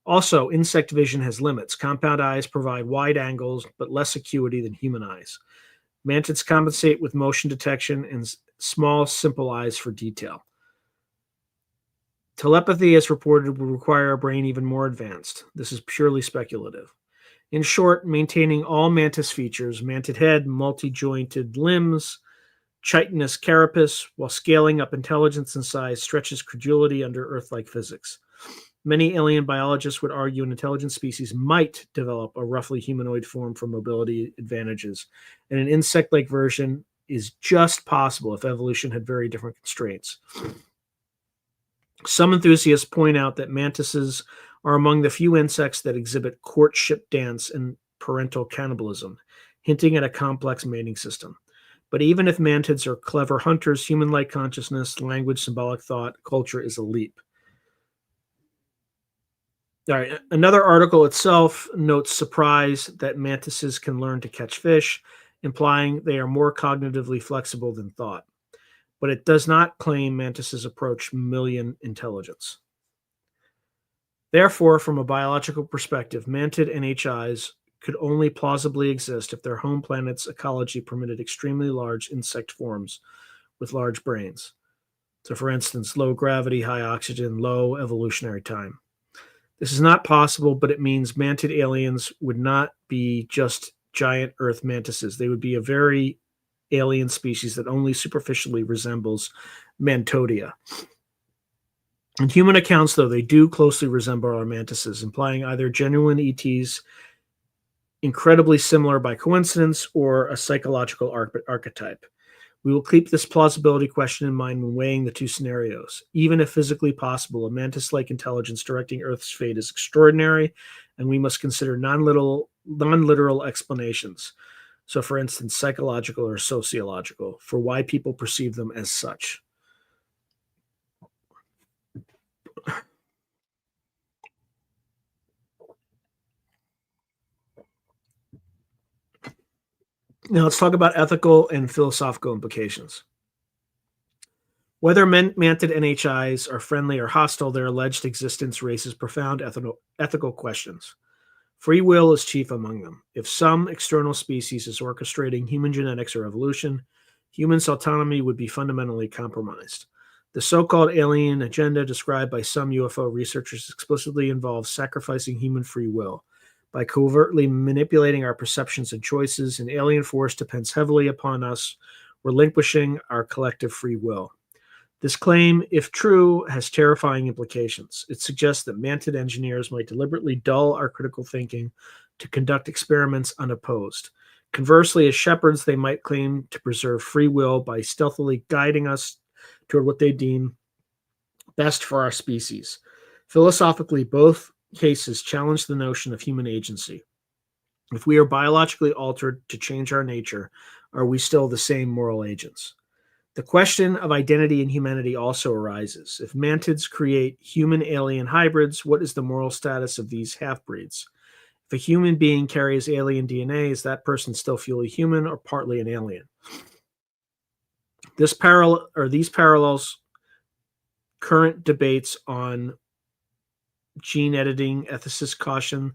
Speaker 1: Also, insect vision has limits. Compound eyes provide wide angles, but less acuity than human eyes. Mantids compensate with motion detection and small, simple eyes for detail. Telepathy, as reported, would require a brain even more advanced. This is purely speculative. In short, maintaining all mantis features, mantid head, multi-jointed limbs, chitinous carapace, while scaling up intelligence and size stretches credulity under Earth-like physics. Many alien biologists would argue an intelligent species might develop a roughly humanoid form for mobility advantages, and an insect-like version is just possible if evolution had very different constraints. Some enthusiasts point out that mantises are among the few insects that exhibit courtship dance and parental cannibalism, hinting at a complex mating system. But even if mantids are clever hunters, human-like consciousness, language, symbolic thought, culture is a leap. All right, another article itself notes surprise that mantises can learn to catch fish, implying they are more cognitively flexible than thought. But it does not claim mantises approach mammalian intelligence. Therefore, from a biological perspective, mantid NHIs could only plausibly exist if their home planet's ecology permitted extremely large insect forms with large brains. So, for instance, low gravity, high oxygen, low evolutionary time. This is not possible, but it means mantid aliens would not be just giant Earth mantises. They would be a very alien species that only superficially resembles Mantodia. In human accounts, though, they do closely resemble our mantises, implying either genuine ETs, incredibly similar by coincidence, or a psychological archetype. We will keep this plausibility question in mind when weighing the two scenarios. Even if physically possible, a mantis-like intelligence directing Earth's fate is extraordinary, and we must consider non-literal explanations. So, for instance, psychological or sociological, for why people perceive them as such. Now, let's talk about ethical and philosophical implications. Whether mantid NHIs are friendly or hostile, their alleged existence raises profound ethical questions. Free will is chief among them. If some external species is orchestrating human genetics or evolution, humans' autonomy would be fundamentally compromised. The so-called alien agenda described by some UFO researchers explicitly involves sacrificing human free will. By covertly manipulating our perceptions and choices, an alien force depends heavily upon us, relinquishing our collective free will. This claim, if true, has terrifying implications. It suggests that mantid engineers might deliberately dull our critical thinking to conduct experiments unopposed. Conversely, as shepherds, they might claim to preserve free will by stealthily guiding us toward what they deem best for our species. Philosophically, both cases challenge the notion of human agency. If we are biologically altered to change our nature, are we still the same moral agents? The question of identity and humanity also arises. If mantids create human-alien hybrids, what is the moral status of these half-breeds? If a human being carries alien DNA, is that person still fully human or partly an alien? These parallels current debates on gene editing. Ethicists caution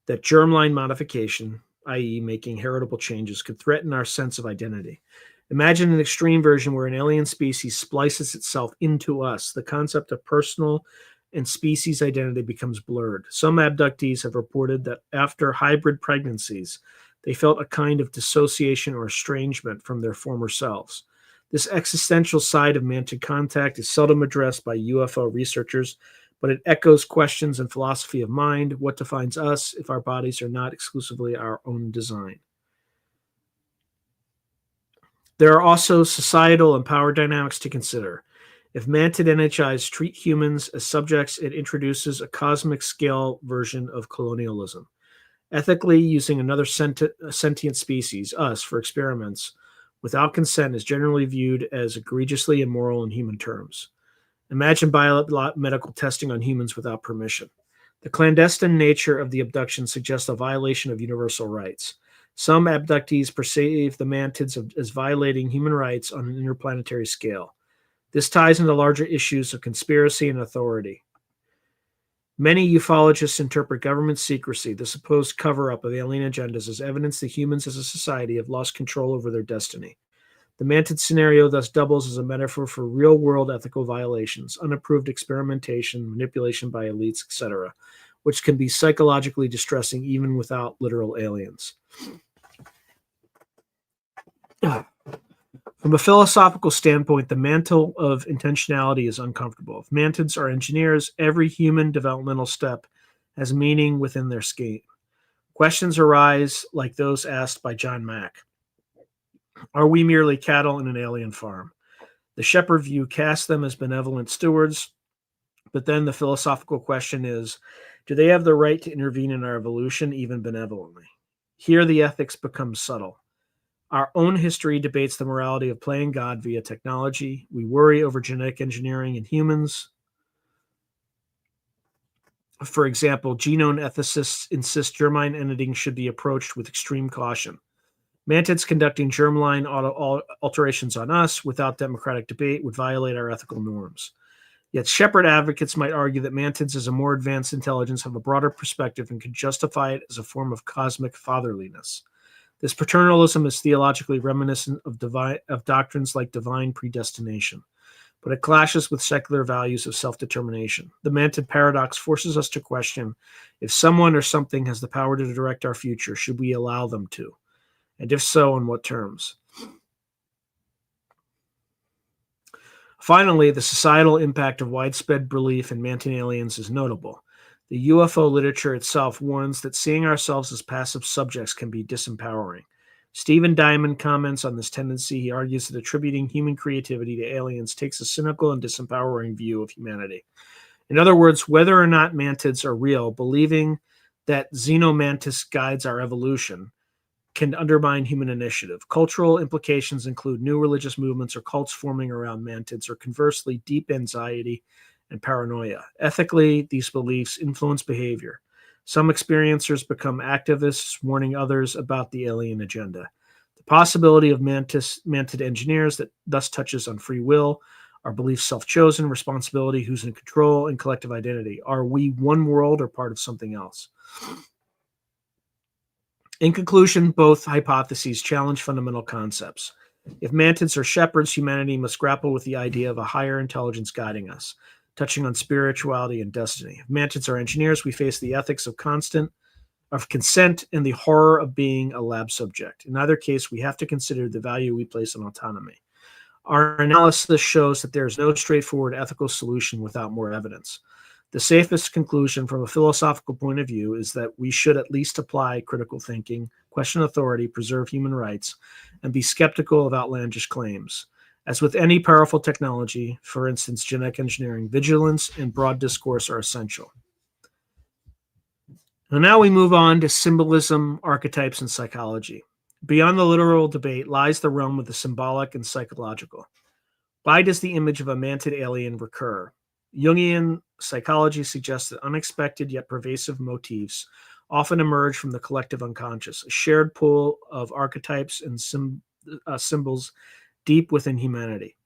Speaker 1: that germline modification, i.e., making heritable changes, could threaten our sense of identity. Imagine an extreme version where an alien species splices itself into us. The concept of personal and species identity becomes blurred. Some abductees have reported that after hybrid pregnancies, they felt a kind of dissociation or estrangement from their former selves. This existential side of mantid contact is seldom addressed by UFO researchers, but it echoes questions in philosophy of mind. What defines us if our bodies are not exclusively our own design? There are also societal and power dynamics to consider. If mantid NHIs treat humans as subjects, it introduces a cosmic scale version of colonialism. Ethically, using another sentient species, us, for experiments without consent is generally viewed as egregiously immoral in human terms. Imagine biomedical testing on humans without permission. The clandestine nature of the abduction suggests a violation of universal rights. Some abductees perceive the Mantids as violating human rights on an interplanetary scale. This ties into larger issues of conspiracy and authority. Many ufologists interpret government secrecy, the supposed cover-up of alien agendas, as evidence that humans as a society have lost control over their destiny. The Mantid scenario thus doubles as a metaphor for real-world ethical violations, unapproved experimentation, manipulation by elites, etc., which can be psychologically distressing even without literal aliens. From a philosophical standpoint, the mantle of intentionality is uncomfortable. If Mantids are engineers, every human developmental step has meaning within their scheme. Questions arise like those asked by John Mack. Are we merely cattle in an alien farm? The shepherd view casts them as benevolent stewards, but then the philosophical question is, do they have the right to intervene in our evolution, even benevolently? Here the ethics become subtle. Our own history debates the morality of playing God via technology. We worry over genetic engineering in humans. For example, genome ethicists insist germline editing should be approached with extreme caution. Mantids conducting germline alterations on us without democratic debate would violate our ethical norms. Yet shepherd advocates might argue that Mantids as a more advanced intelligence have a broader perspective and can justify it as a form of cosmic fatherliness. This paternalism is theologically reminiscent of doctrines like divine predestination, but it clashes with secular values of self-determination. The Mantid paradox forces us to question, if someone or something has the power to direct our future, should we allow them to? And if so, on what terms? Finally, the societal impact of widespread belief in Mantid aliens is notable. The UFO literature itself warns that seeing ourselves as passive subjects can be disempowering. Stephen Diamond comments on this tendency. He argues that attributing human creativity to aliens takes a cynical and disempowering view of humanity. In other words, whether or not Mantids are real, believing that Xenomantis guides our evolution can undermine human initiative. Cultural implications include new religious movements or cults forming around Mantids, or conversely, deep anxiety and paranoia. Ethically, these beliefs influence behavior. Some experiencers become activists, warning others about the alien agenda. The possibility of Mantid engineers that thus touches on free will, our beliefs self-chosen, responsibility, who's in control, and collective identity. Are we one world or part of something else? In conclusion, both hypotheses challenge fundamental concepts. If Mantids are shepherds, humanity must grapple with the idea of a higher intelligence guiding us, touching on spirituality and destiny. If Mantids are engineers, we face the ethics of consent and the horror of being a lab subject. In either case, we have to consider the value we place on autonomy. Our analysis shows that there is no straightforward ethical solution without more evidence. The safest conclusion from a philosophical point of view is that we should at least apply critical thinking, question authority, preserve human rights, and be skeptical of outlandish claims. As with any powerful technology, for instance, genetic engineering, vigilance and broad discourse are essential. And now we move on to symbolism, archetypes, and psychology. Beyond the literal debate lies the realm of the symbolic and psychological. Why does the image of a Mantid alien recur? Jungian psychology suggests that unexpected yet pervasive motifs often emerge from the collective unconscious, a shared pool of archetypes and symbols deep within humanity.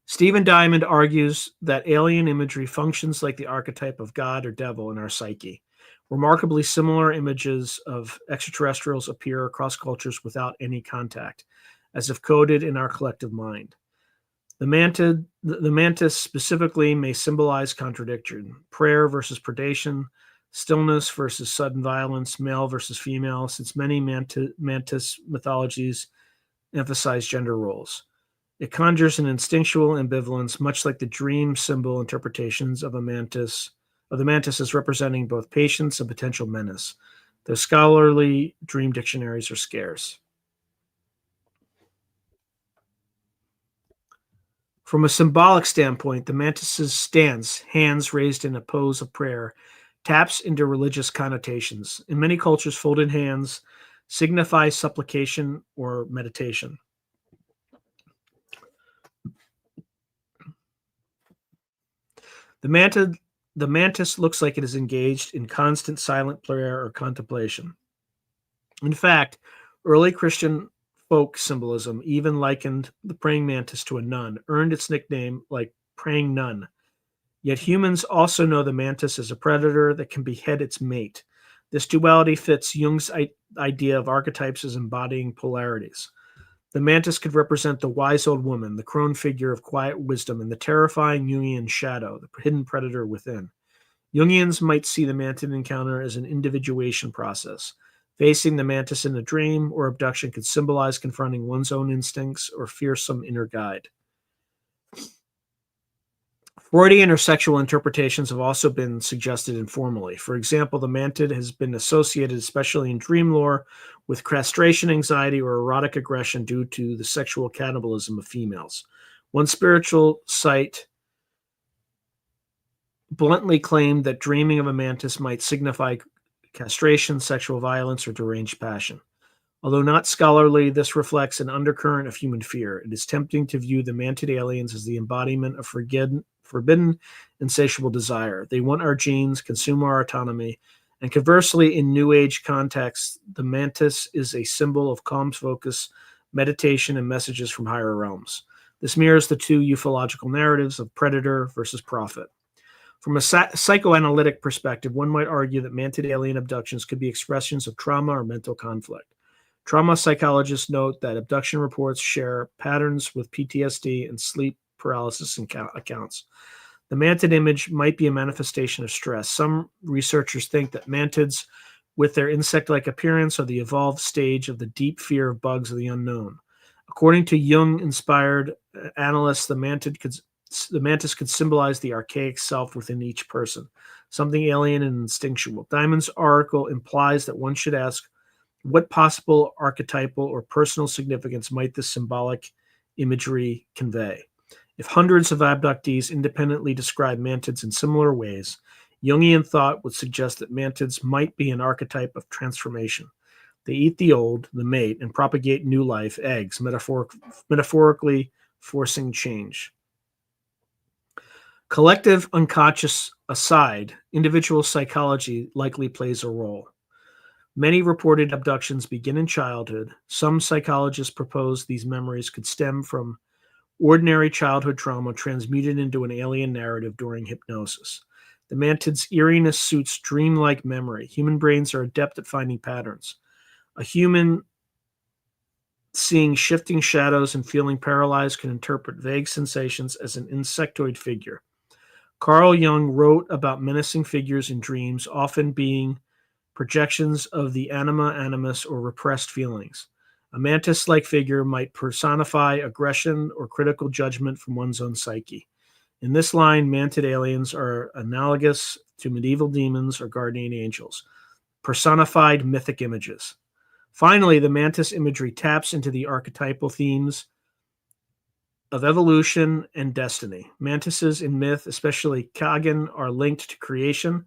Speaker 1: Stephen Diamond argues that alien imagery functions like the archetype of God or devil in our psyche. Remarkably similar images of extraterrestrials appear across cultures without any contact, as if coded in our collective mind. The mantis specifically may symbolize contradiction, prayer versus predation, stillness versus sudden violence, male versus female, since many mantis mythologies emphasize gender roles. It conjures an instinctual ambivalence, much like the dream symbol interpretations of the mantis as representing both patience and potential menace. The scholarly dream dictionaries are scarce. From a symbolic standpoint, the mantis's stance, hands raised in a pose of prayer, taps into religious connotations. In many cultures, folded hands signify supplication or meditation. The mantis looks like it is engaged in constant silent prayer or contemplation. In fact, early Christian folk symbolism even likened the praying mantis to a nun, earned its nickname like praying nun. Yet humans also know the mantis as a predator that can behead its mate. This duality fits Jung's idea of archetypes as embodying polarities. The mantis could represent the wise old woman, the crone figure of quiet wisdom, and the terrifying Jungian shadow, the hidden predator within. Jungians might see the mantid encounter as an individuation process. Facing the mantis in a dream or abduction could symbolize confronting one's own instincts or fearsome inner guide. Freudian or sexual interpretations have also been suggested informally. For example, the mantid has been associated, especially in dream lore, with castration anxiety or erotic aggression due to the sexual cannibalism of females. One spiritual site bluntly claimed that dreaming of a mantis might signify castration, sexual violence, or deranged passion. Although not scholarly, this reflects an undercurrent of human fear. It is tempting to view the mantid aliens as the embodiment of forbidden, insatiable desire. They want our genes, consume our autonomy, and conversely, in New Age contexts, the mantis is a symbol of calm focus, meditation, and messages from higher realms. This mirrors the two ufological narratives of predator versus prophet. From a psychoanalytic perspective, one might argue that mantid alien abductions could be expressions of trauma or mental conflict. Trauma psychologists note that abduction reports share patterns with PTSD and sleep paralysis accounts. The mantid image might be a manifestation of stress. Some researchers think that mantids, with their insect-like appearance, are the evolved stage of the deep fear of bugs of the unknown. According to Jung-inspired analysts, the mantis could symbolize the archaic self within each person, something alien and instinctual. Diamond's article implies that one should ask, what possible archetypal or personal significance might this symbolic imagery convey? If hundreds of abductees independently describe mantids in similar ways, Jungian thought would suggest that mantids might be an archetype of transformation. They eat the old, the mate, and propagate new life, eggs, metaphorically forcing change. Collective unconscious aside, individual psychology likely plays a role. Many reported abductions begin in childhood. Some psychologists propose these memories could stem from ordinary childhood trauma transmuted into an alien narrative during hypnosis. The mantid's eeriness suits dreamlike memory. Human brains are adept at finding patterns. A human seeing shifting shadows and feeling paralyzed can interpret vague sensations as an insectoid figure. Carl Jung wrote about menacing figures in dreams, often being projections of the anima animus or repressed feelings. A mantis-like figure might personify aggression or critical judgment from one's own psyche. In this line, mantid aliens are analogous to medieval demons or guardian angels, personified mythic images. Finally, the mantis imagery taps into the archetypal themes of evolution and destiny. Mantises in myth, especially Kagan, are linked to creation.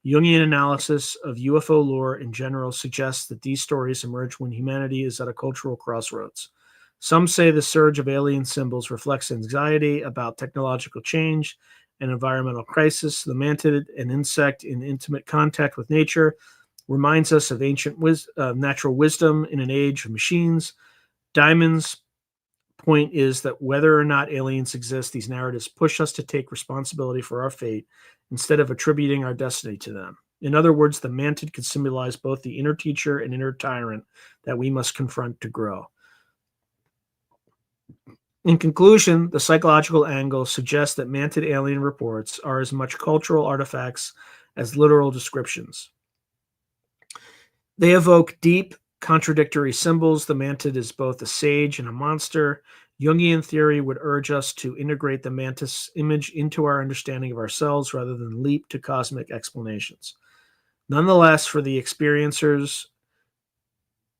Speaker 1: Jungian analysis of UFO lore in general suggests that these stories emerge when humanity is at a cultural crossroads. Some say the surge of alien symbols reflects anxiety about technological change and environmental crisis. The mantid, an insect in intimate contact with nature, reminds us of ancient natural wisdom in an age of machines. Diamond's point is that whether or not aliens exist, these narratives push us to take responsibility for our fate instead of attributing our destiny to them. In other words, the mantid could symbolize both the inner teacher and inner tyrant that we must confront to grow. In conclusion, the psychological angle suggests that mantid alien reports are as much cultural artifacts as literal descriptions. They evoke deep, contradictory symbols. The mantid is both a sage and a monster. Jungian theory would urge us to integrate the mantis image into our understanding of ourselves rather than leap to cosmic explanations. Nonetheless, for the experiencers,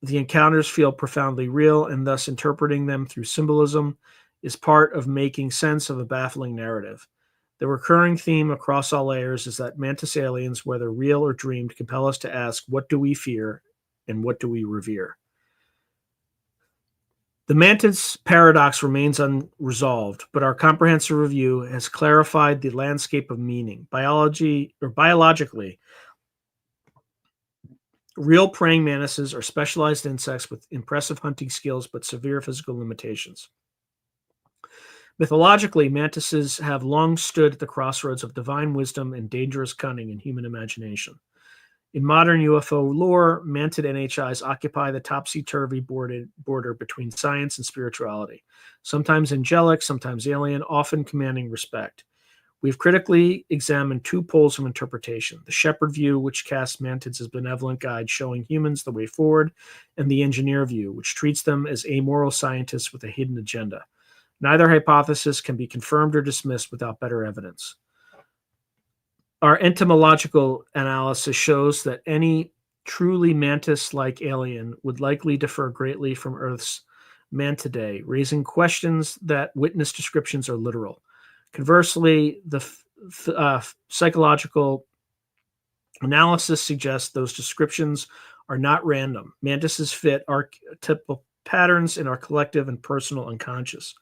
Speaker 1: the encounters feel profoundly real, and thus interpreting them through symbolism is part of making sense of a baffling narrative. The recurring theme across all layers is that mantis aliens, whether real or dreamed, compel us to ask, what do we fear and what do we revere? The Mantis paradox remains unresolved, but our comprehensive review has clarified the landscape of meaning. Biologically, real praying mantises are specialized insects with impressive hunting skills but severe physical limitations. Mythologically, mantises have long stood at the crossroads of divine wisdom and dangerous cunning in human imagination. In modern UFO lore, Mantid NHIs occupy the topsy-turvy border between science and spirituality, sometimes angelic, sometimes alien, often commanding respect. We've critically examined two poles of interpretation: the shepherd view, which casts mantids as benevolent guides showing humans the way forward, and the engineer view, which treats them as amoral scientists with a hidden agenda. Neither hypothesis can be confirmed or dismissed without better evidence. Our entomological analysis shows that any truly mantis-like alien would likely differ greatly from Earth's Mantidae, raising questions that witness descriptions are literal. Conversely, the psychological analysis suggests those descriptions are not random. Mantises fit archetypal patterns in our collective and personal unconscious.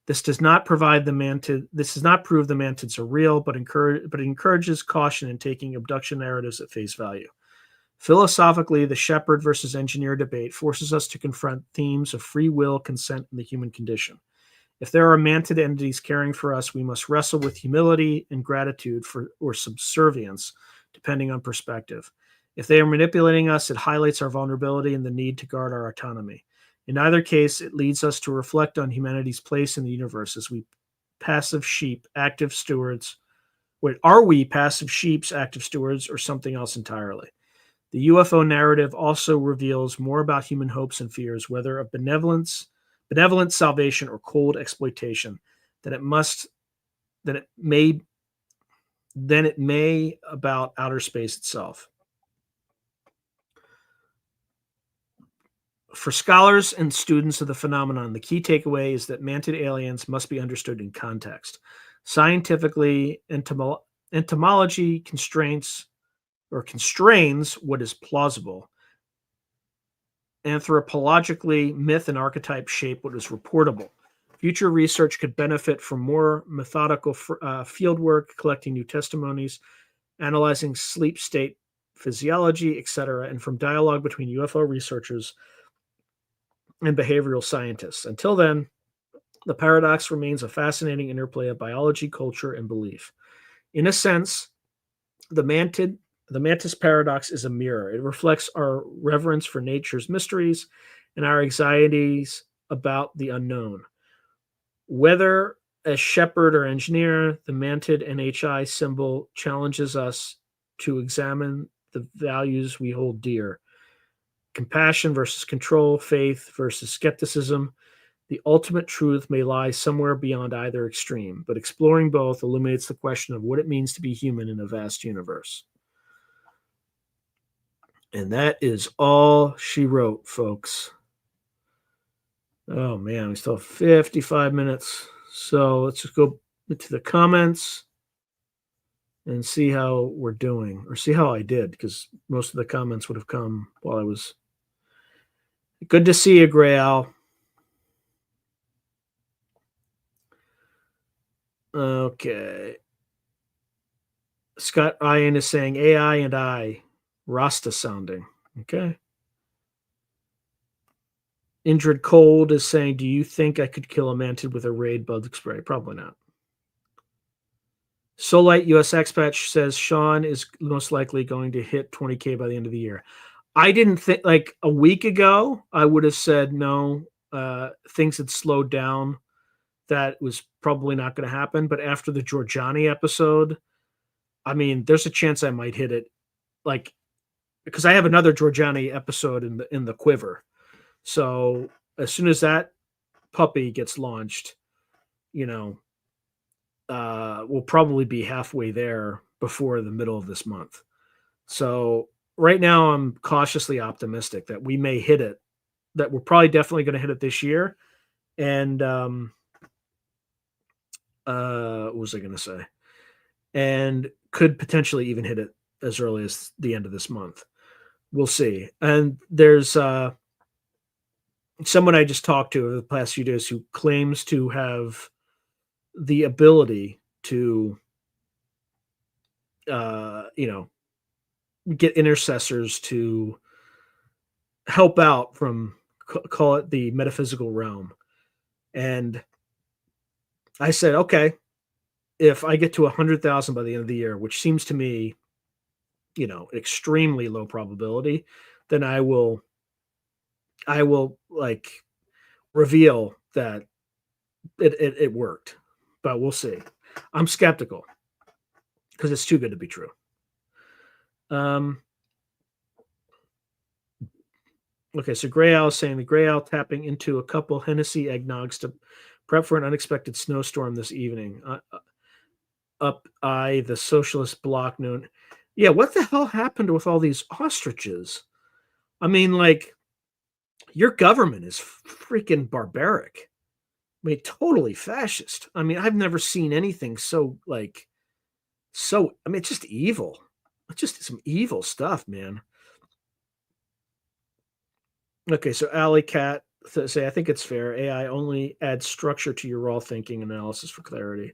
Speaker 1: This does not prove the mantids are real, but it encourages caution in taking abduction narratives at face value. Philosophically, the shepherd versus engineer debate forces us to confront themes of free will, consent, and the human condition. If there are mantid entities caring for us, we must wrestle with humility and gratitude or subservience, depending on perspective. If they are manipulating us, it highlights our vulnerability and the need to guard our autonomy. In either case, it leads us to reflect on humanity's place in the universe as we passive sheep, active stewards. Wait, are we passive sheeps, active stewards, or something else entirely? The UFO narrative also reveals more about human hopes and fears, whether of benevolent salvation or cold exploitation, than it may about outer space itself. For scholars and students of the phenomenon, the key takeaway is that mantid aliens must be understood in context. Scientifically, entomology constrains what is plausible. Anthropologically, myth and archetype shape what is reportable. Future research could benefit from more methodical fieldwork, collecting new testimonies, analyzing sleep state physiology, etc., and from dialogue between UFO researchers and behavioral scientists. Until then, the paradox remains a fascinating interplay of biology, culture, and belief. In a sense, the mantis paradox is a mirror. It reflects our reverence for nature's mysteries and our anxieties about the unknown. Whether as shepherd or engineer, the Mantid NHI symbol challenges us to examine the values we hold dear: compassion versus control, faith versus skepticism. The ultimate truth may lie somewhere beyond either extreme, but exploring both illuminates the question of what it means to be human in a vast universe. And that is all she wrote, folks. Oh man, we still have 55 minutes. So let's just go to the comments and see how we're doing, or see how I did, because most of the comments would have come while I was. Good to see you, Gray Al. Okay. Scott Ian is saying AI and I, Rasta sounding. Okay. Indrid Cold is saying, do you think I could kill a mantid with a raid bug spray? Probably not. Solite US Expat says Sean is most likely going to hit 20K by the end of the year. I didn't think, like a week ago, I would have said no. Things had slowed down. That was probably not going to happen. But after the Giorgiani episode, I mean, there's a chance I might hit it, like, because I have another Giorgiani episode in the quiver. So as soon as that puppy gets launched, we'll probably be halfway there before the middle of this month. So right now I'm cautiously optimistic that we may hit it, that we're probably definitely going to hit it this year. And what was I going to say? And could potentially even hit it as early as the end of this month. We'll see. And there's someone I just talked to over the past few days who claims to have the ability to, you know, get intercessors to help out from call it the metaphysical realm. And I said, okay, if I get to 100,000 by the end of the year, which seems to me, extremely low probability, then I will like reveal that it worked. But we'll see. I'm skeptical because it's too good to be true. Um, okay, so Gray Owl is saying the Gray Owl tapping into a couple Hennessy eggnogs to prep for an unexpected snowstorm this evening. Up I, the socialist bloc known. Yeah, what the hell happened with all these ostriches? I mean, like, your government is freaking barbaric. I mean, totally fascist. I mean, I've never seen anything I mean, it's just evil. It's just some evil stuff, man. Okay, so Alley Cat say, I think it's fair. AI only adds structure to your raw thinking analysis for clarity.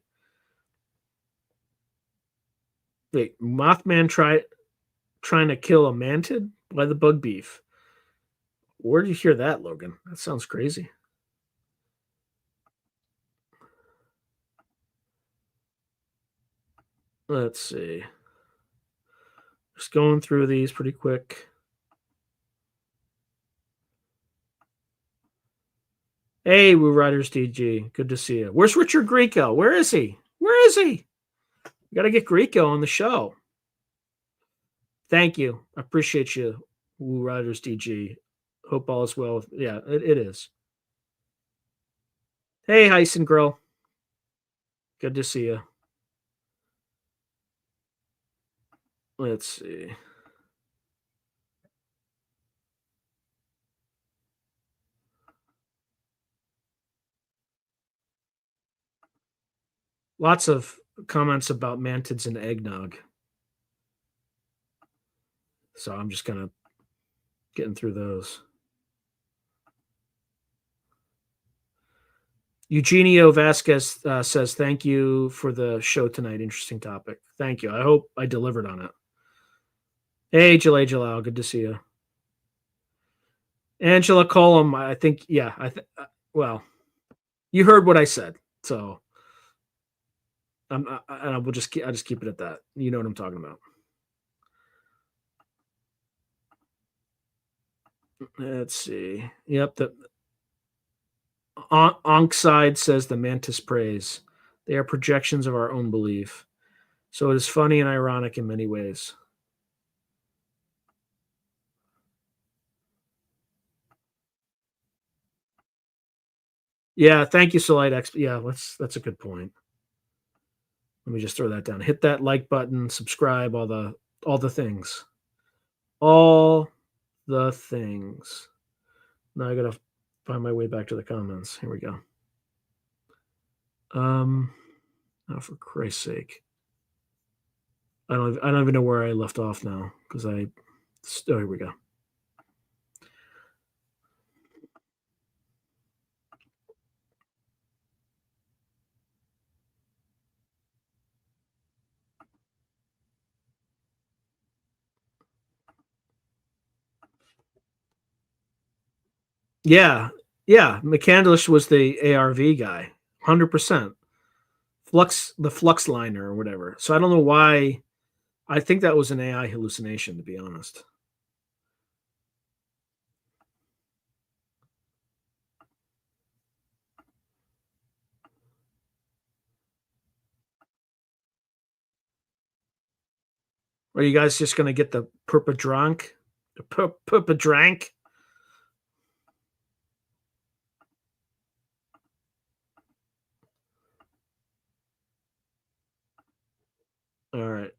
Speaker 1: Wait, Mothman trying to kill a mantid? Why the bug beef? Where did you hear that, Logan? That sounds crazy. Let's see. Just going through these pretty quick. Hey, Woo Riders DG. Good to see you. Where's Richard Grieco? Where is he? Where is he? We got to get Grieco on the show. Thank you. I appreciate you, Woo Riders DG. Hope all is well. Yeah, it is. Hey, Heisen Girl. Good to see you. Let's see. Lots of comments about mantids and eggnog. So I'm just kind of getting through those. Eugenio Vasquez says, thank you for the show tonight. Interesting topic. Thank you. I hope I delivered on it. Hey, Jalal Jalal. Good to see you. Angela Colum, I think, yeah. Well, you heard what I said. So I will I'll just keep it at that. You know what I'm talking about. Let's see. Yep. The Onkside says the Mantis praise. They are projections of our own belief. So it is funny and ironic in many ways. Yeah, thank you, Solite X. Yeah, that's a good point. Let me just throw that down. Hit that like button, subscribe, all the things. All the things. Now I gotta find my way back to the comments. Here we go. Oh, for Christ's sake. I don't even know where I left off now because oh, here we go. Yeah, yeah. McCandlish was the ARV guy, 100%. The flux liner or whatever. So I don't know why. I think that was an AI hallucination, to be honest. Are you guys just going to get the purpa drunk? The purpa drank? All right.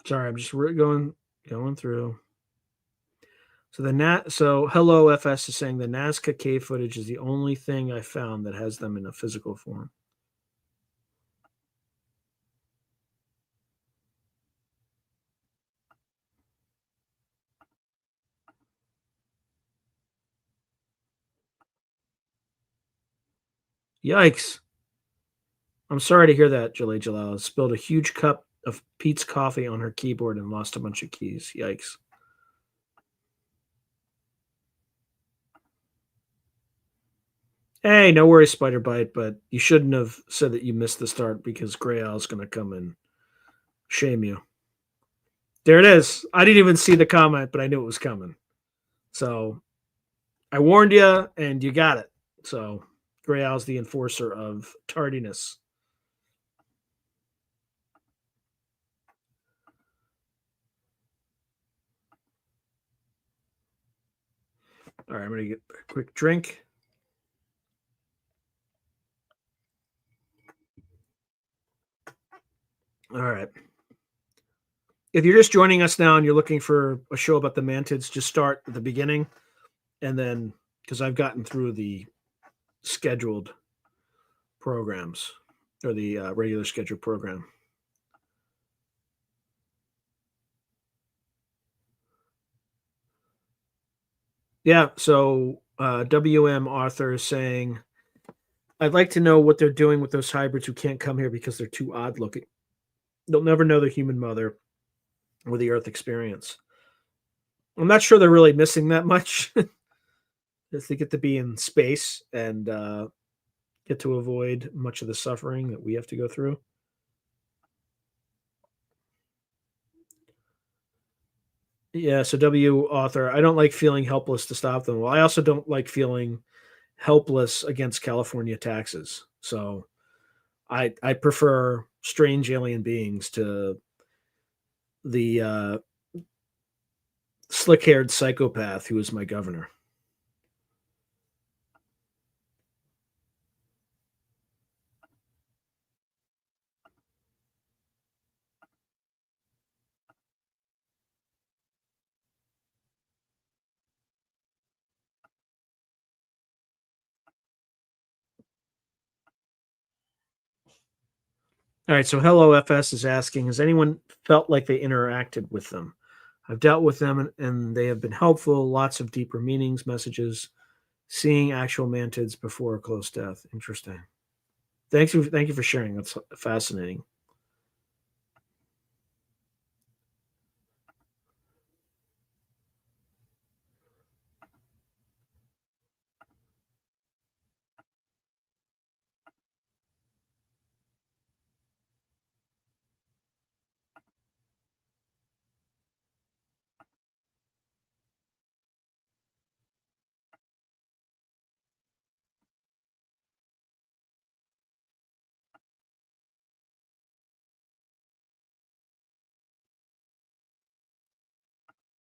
Speaker 1: Sorry, I'm just going through. So Hello FS is saying the Nazca cave footage is the only thing I found that has them in a physical form. Yikes. I'm sorry to hear that, Jalal Jalal. Spilled a huge cup of Pete's coffee on her keyboard and lost a bunch of keys. Yikes. Hey, no worries, Spider Bite, but you shouldn't have said that you missed the start because Gray Owl's going to come and shame you. There it is. I didn't even see the comment, but I knew it was coming. So I warned you, and you got it. So Gray Owl's the enforcer of tardiness. All right, I'm going to get a quick drink. All right. If you're just joining us now and you're looking for a show about the Mantids, just start at the beginning. And then, because I've gotten through the scheduled programs or the regular scheduled program. Yeah. So WM Arthur is saying, I'd like to know what they're doing with those hybrids who can't come here because they're too odd looking. They'll never know their human mother or the Earth experience. I'm not sure they're really missing that much. If they get to be in space and get to avoid much of the suffering that we have to go through. Yeah, so W author, I don't like feeling helpless to stop them. Well, I also don't like feeling helpless against California taxes. So I prefer strange alien beings to the slick-haired psychopath who is my governor. All right, so Hello FS is asking, has anyone felt like they interacted with them? I've dealt with them and they have been helpful, lots of deeper meanings, messages, seeing actual mantids before a close death. Interesting. Thank you for sharing. That's fascinating.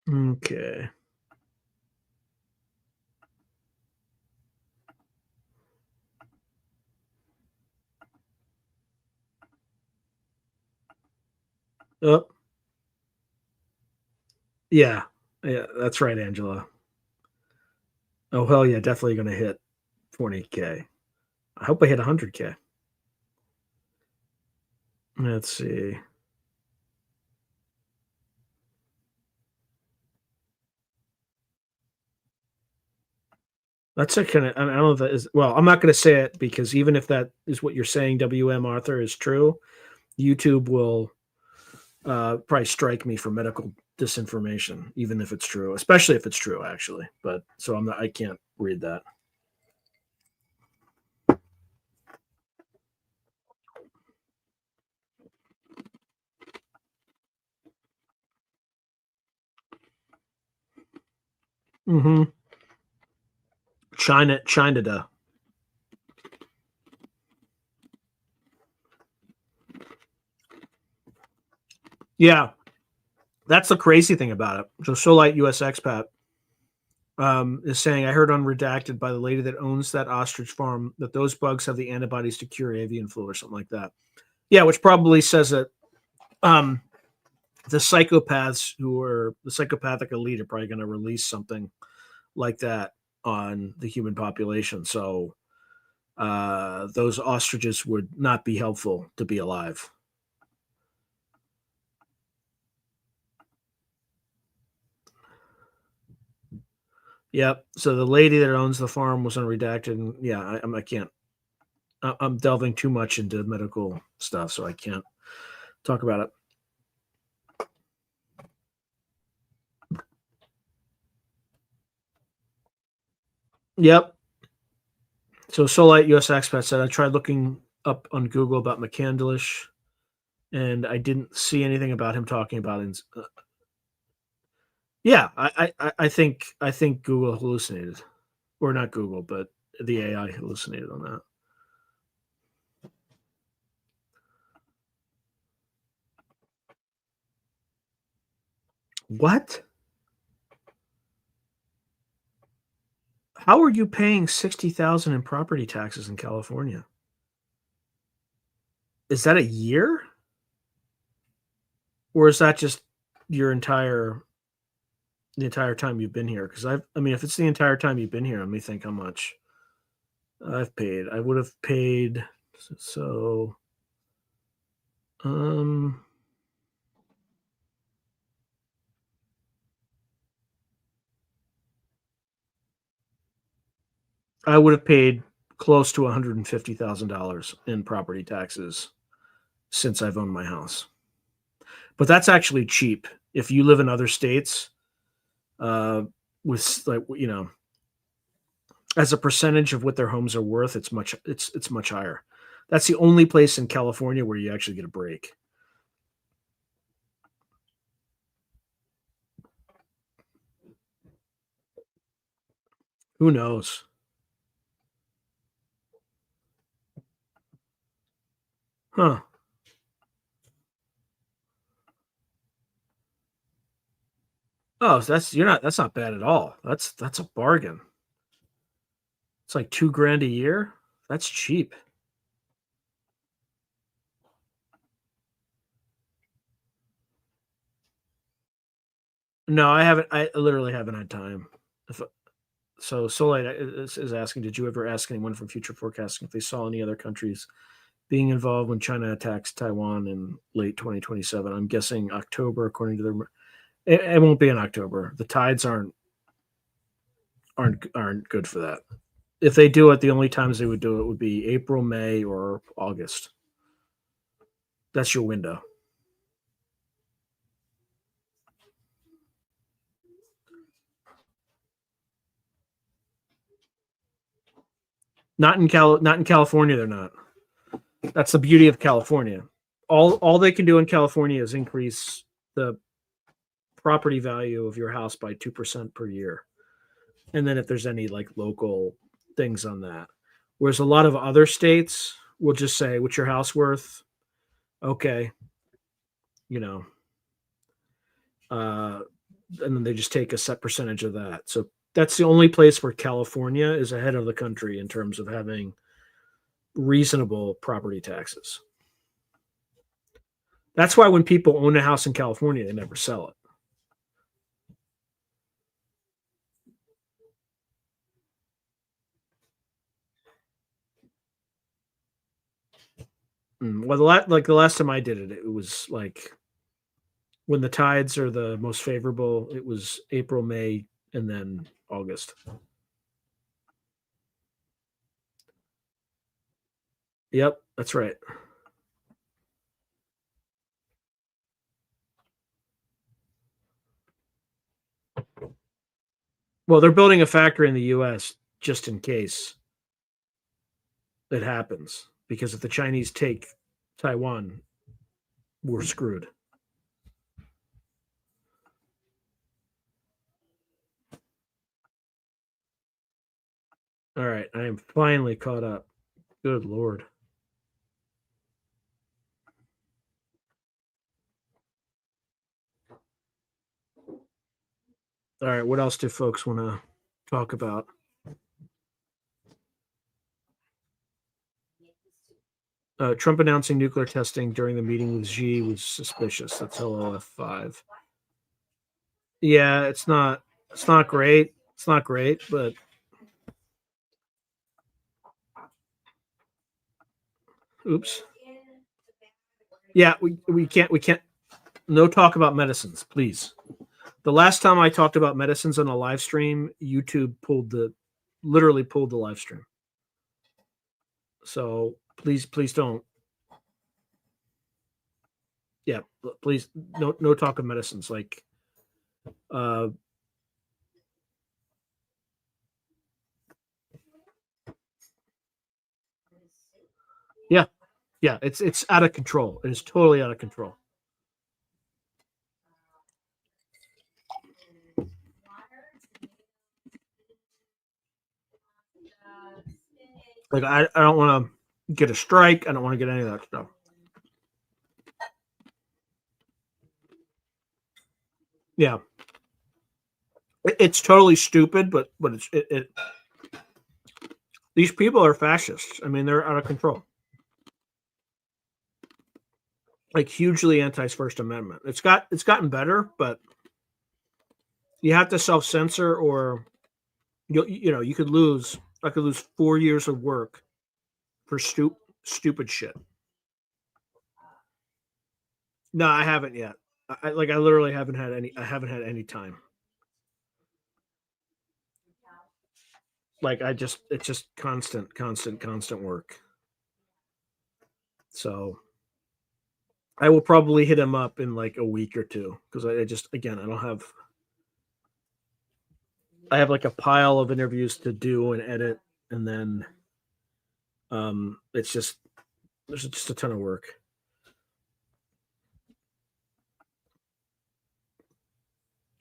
Speaker 1: Okay. Oh, yeah. Yeah, that's right, Angela. Oh, hell yeah, definitely going to hit 20K. I hope I hit 100K. Let's see. That's a kind of, I don't know if that is, well, I'm not going to say it because even if that is what you're saying, WM Arthur is true, YouTube will probably strike me for medical disinformation, even if it's true, especially if it's true, actually. But so I can't read that. Mm-hmm. China. Yeah, that's the crazy thing about it. So Solite US expat is saying, I heard on Redacted by the lady that owns that ostrich farm that those bugs have the antibodies to cure avian flu or something like that. Yeah, which probably says that the psychopaths who are the psychopathic elite are probably going to release something like that on the human population. So those ostriches would not be helpful to be alive. Yep. So the lady that owns the farm was unredacted. And yeah, I can't. I'm delving too much into medical stuff, so I can't talk about it. Yep. So Solite US Expat said I tried looking up on Google about McCandlish, and I didn't see anything about him talking about it. Yeah, I think Google hallucinated, or not Google, but the AI hallucinated on that. What? How are you paying 60,000 in property taxes in California? Is that a year, or is that just your entire the entire time you've been here? Because I mean, if it's the entire time you've been here, let me think how much I've paid. I would have paid so. Um, I would have paid close to $150,000 in property taxes since I've owned my house. But that's actually cheap. If you live in other states, uh, with like as a percentage of what their homes are worth, it's much higher. That's the only place in California where you actually get a break. Who knows? Huh? Oh, so that's not bad at all. That's a bargain. It's like 2 grand a year. That's cheap. No, I haven't. I literally haven't had time. If, so Solite is asking, did you ever ask anyone from Future Forecasting if they saw any other countries being involved when China attacks Taiwan in late 2027? I'm guessing October, according to their. It won't be in October. The tides aren't good for that. If they do it, the only times they would do it would be April, May, or August. That's your window. Not in California. They're not. That's the beauty of California. All they can do in California is increase the property value of your house by 2% per year, and then if there's any like local things on that. Whereas a lot of other states will just say, "What's your house worth?" Okay, you know, uh, and then they just take a set percentage of that. So that's the only place where California is ahead of the country in terms of having reasonable property taxes. That's why when people own a house in California, they never sell it. Well, the last time I did it, it was like when the tides are the most favorable. It was April, May, and then August. Yep, that's right. Well, they're building a factory in the U.S. just in case it happens, because if the Chinese take Taiwan, we're screwed. All right, I am finally caught up. Good lord. All right, what else do folks want to talk about? Trump announcing nuclear testing during the meeting with Xi was suspicious. That's LOF5. Yeah, it's not great. It's not great, but oops. Yeah, we can't no talk about medicines, please. The last time I talked about medicines on a live stream, YouTube literally pulled the live stream. So please don't. Yeah, please no talk of medicines. Like yeah, it's out of control. It is totally out of control. Like I don't want to get a strike. I don't want to get any of that stuff. Yeah, it's totally stupid, but these people are fascists. I mean, they're out of control. Like hugely anti First Amendment. It's gotten better, but you have to self censor, or you could lose. I could lose 4 years of work for stupid shit. No, I haven't yet. I literally haven't had any. I haven't had any time. Like it's just constant work. So I will probably hit him up in like a week or two because I just again I don't have. I have like a pile of interviews to do and edit, and then it's just there's just a ton of work.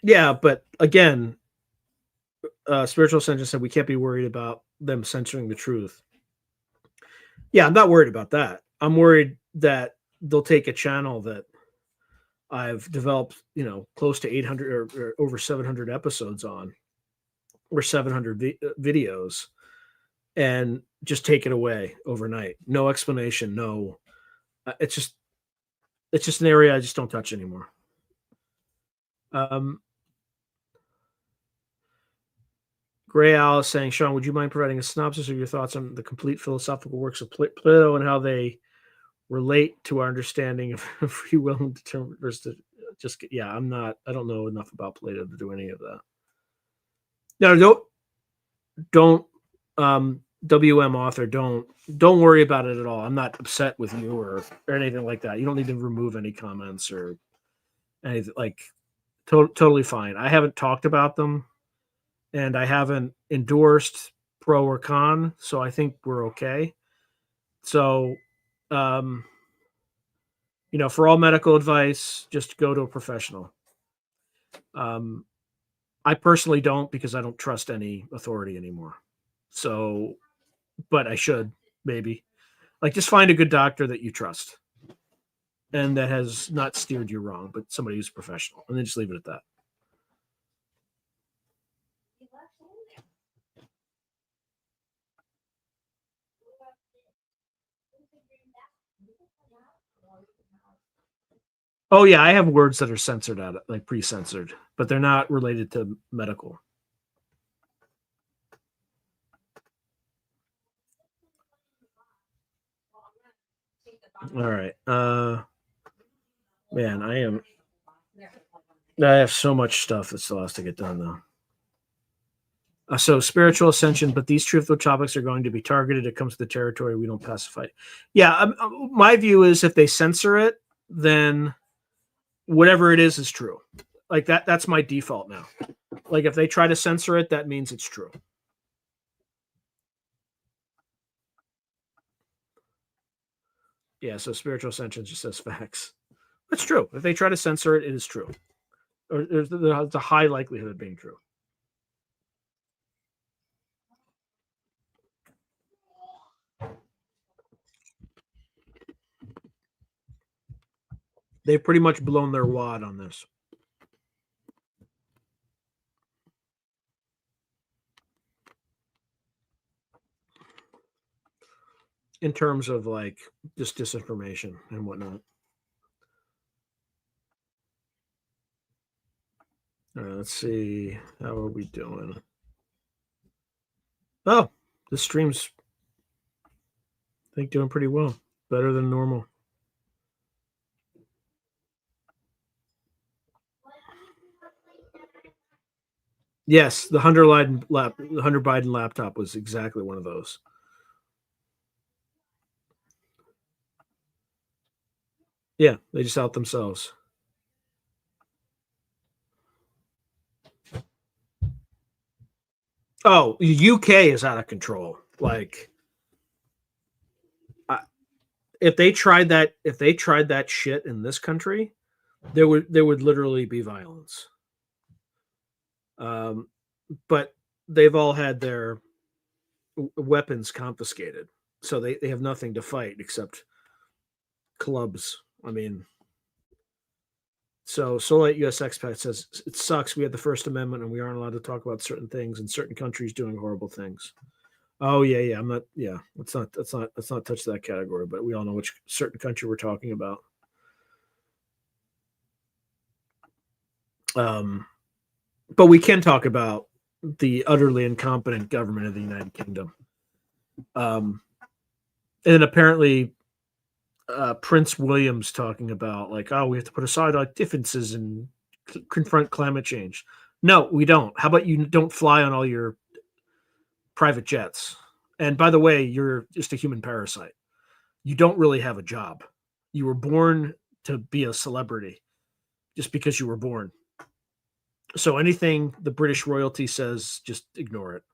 Speaker 1: Yeah, but again, Spiritual Ascension said we can't be worried about them censoring the truth. Yeah, I'm not worried about that. I'm worried that they'll take a channel that I've developed, close to 800 or over 700 episodes on, or 700 videos, and just take it away overnight. No explanation. No, it's just an area I just don't touch anymore. Gray Owl is saying, Sean, would you mind providing a synopsis of your thoughts on the complete philosophical works of Plato and how they relate to our understanding of free will and determined versus I don't know enough about Plato to do any of that. No, don't WM author, don't worry about it at all. I'm not upset with you or anything like that. You don't need to remove any comments or anything. Like totally fine. I haven't talked about them and I haven't endorsed pro or con, so I think we're okay. So for all medical advice, just go to a professional. I personally don't, because I don't trust any authority anymore. So, but I should maybe just find a good doctor that you trust and that has not steered you wrong, but somebody who's professional, and then just leave it at that. Oh yeah, I have words that are censored out, like pre-censored, but they're not related to medical. All right. Man, I have so much stuff that still has to get done though. So spiritual ascension, but these truthful topics are going to be targeted. It comes to the territory we don't pacify. Yeah, my view is if they censor it, then whatever it is true. Like that's my default now. Like if they try to censor it, that means it's true. Yeah, so spiritual ascension just says facts. That's true. If they try to censor it, it is true. Or there's a high likelihood of being true. They've pretty much blown their wad on this. in terms of like just disinformation and whatnot. Let's see. How are we doing? Oh, this stream's, I think, doing pretty well. Better than normal. Yes, the Hunter Biden laptop was exactly one of those. Yeah, they just out themselves. Oh, UK is out of control. Like, if they tried that shit in this country, there would literally be violence. Um, but they've all had their weapons confiscated, so they have nothing to fight except clubs. I mean, so Solite US expat says it sucks. We had the First Amendment and we aren't allowed to talk about certain things and certain countries doing horrible things. Oh yeah, yeah. I'm not. Yeah, let's not touch that category. But we all know which certain country we're talking about. Um, but we can talk about the utterly incompetent government of the United Kingdom. And apparently, Prince William's talking about like, oh, we have to put aside our differences and confront climate change. No, we don't. How about you don't fly on all your private jets? And by the way, you're just a human parasite. You don't really have a job. You were born to be a celebrity just because you were born. So anything the British royalty says, just ignore it.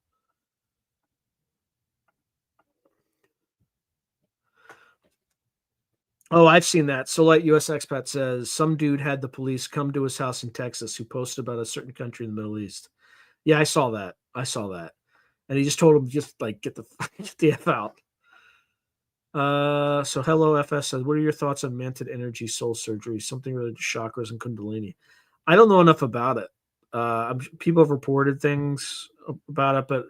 Speaker 1: Oh, I've seen that. Solite US expat says some dude had the police come to his house in Texas who posted about a certain country in the Middle East. Yeah, I saw that. And he just told him just like get the get the F out. So hello FS says, what are your thoughts on Mantid energy soul surgery? Something related to chakras and kundalini. I don't know enough about it. People have reported things about it, but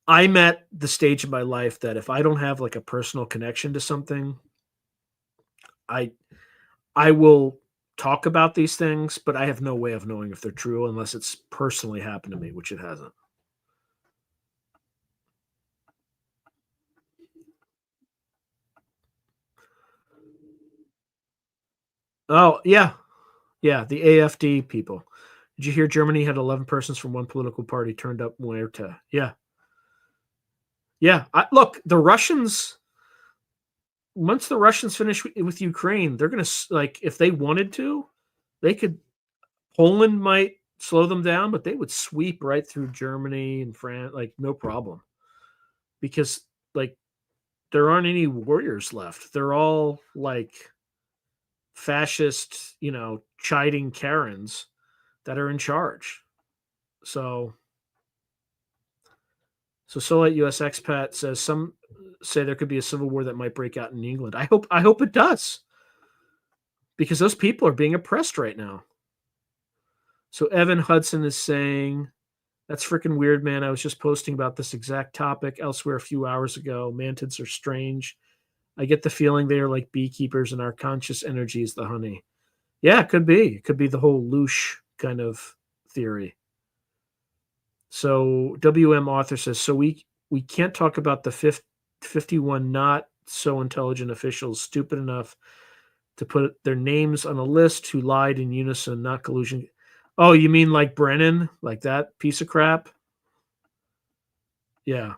Speaker 1: I'm at the stage of my life that if I don't have like a personal connection to something, I I will talk about these things, but I have no way of knowing if they're true unless it's personally happened to me, which it hasn't. Oh, yeah. Yeah, the AFD people. Did you hear Germany had 11 persons from one political party turned up Muerta? Yeah. Yeah. Look, the Russians, once the Russians finish with Ukraine, they're going to, like, if they wanted to, they could, Poland might slow them down, but they would sweep right through Germany and France, like, no problem. Because, like, there aren't any warriors left. They're all, like, fascist, chiding Karens that are in charge. So Solite US expat says some say there could be a civil war that might break out in England. I hope it does. Because those people are being oppressed right now. So Evan Hudson is saying, that's freaking weird, man. I was just posting about this exact topic elsewhere a few hours ago. Mantids are strange. I get the feeling they are like beekeepers and our conscious energy is the honey. Yeah, it could be. It could be the whole loosh kind of theory. So WM author says, so we can't talk about the 51 not so intelligent officials stupid enough to put their names on a list who lied in unison, not collusion. Oh, you mean like Brennan, like that piece of crap? Yeah.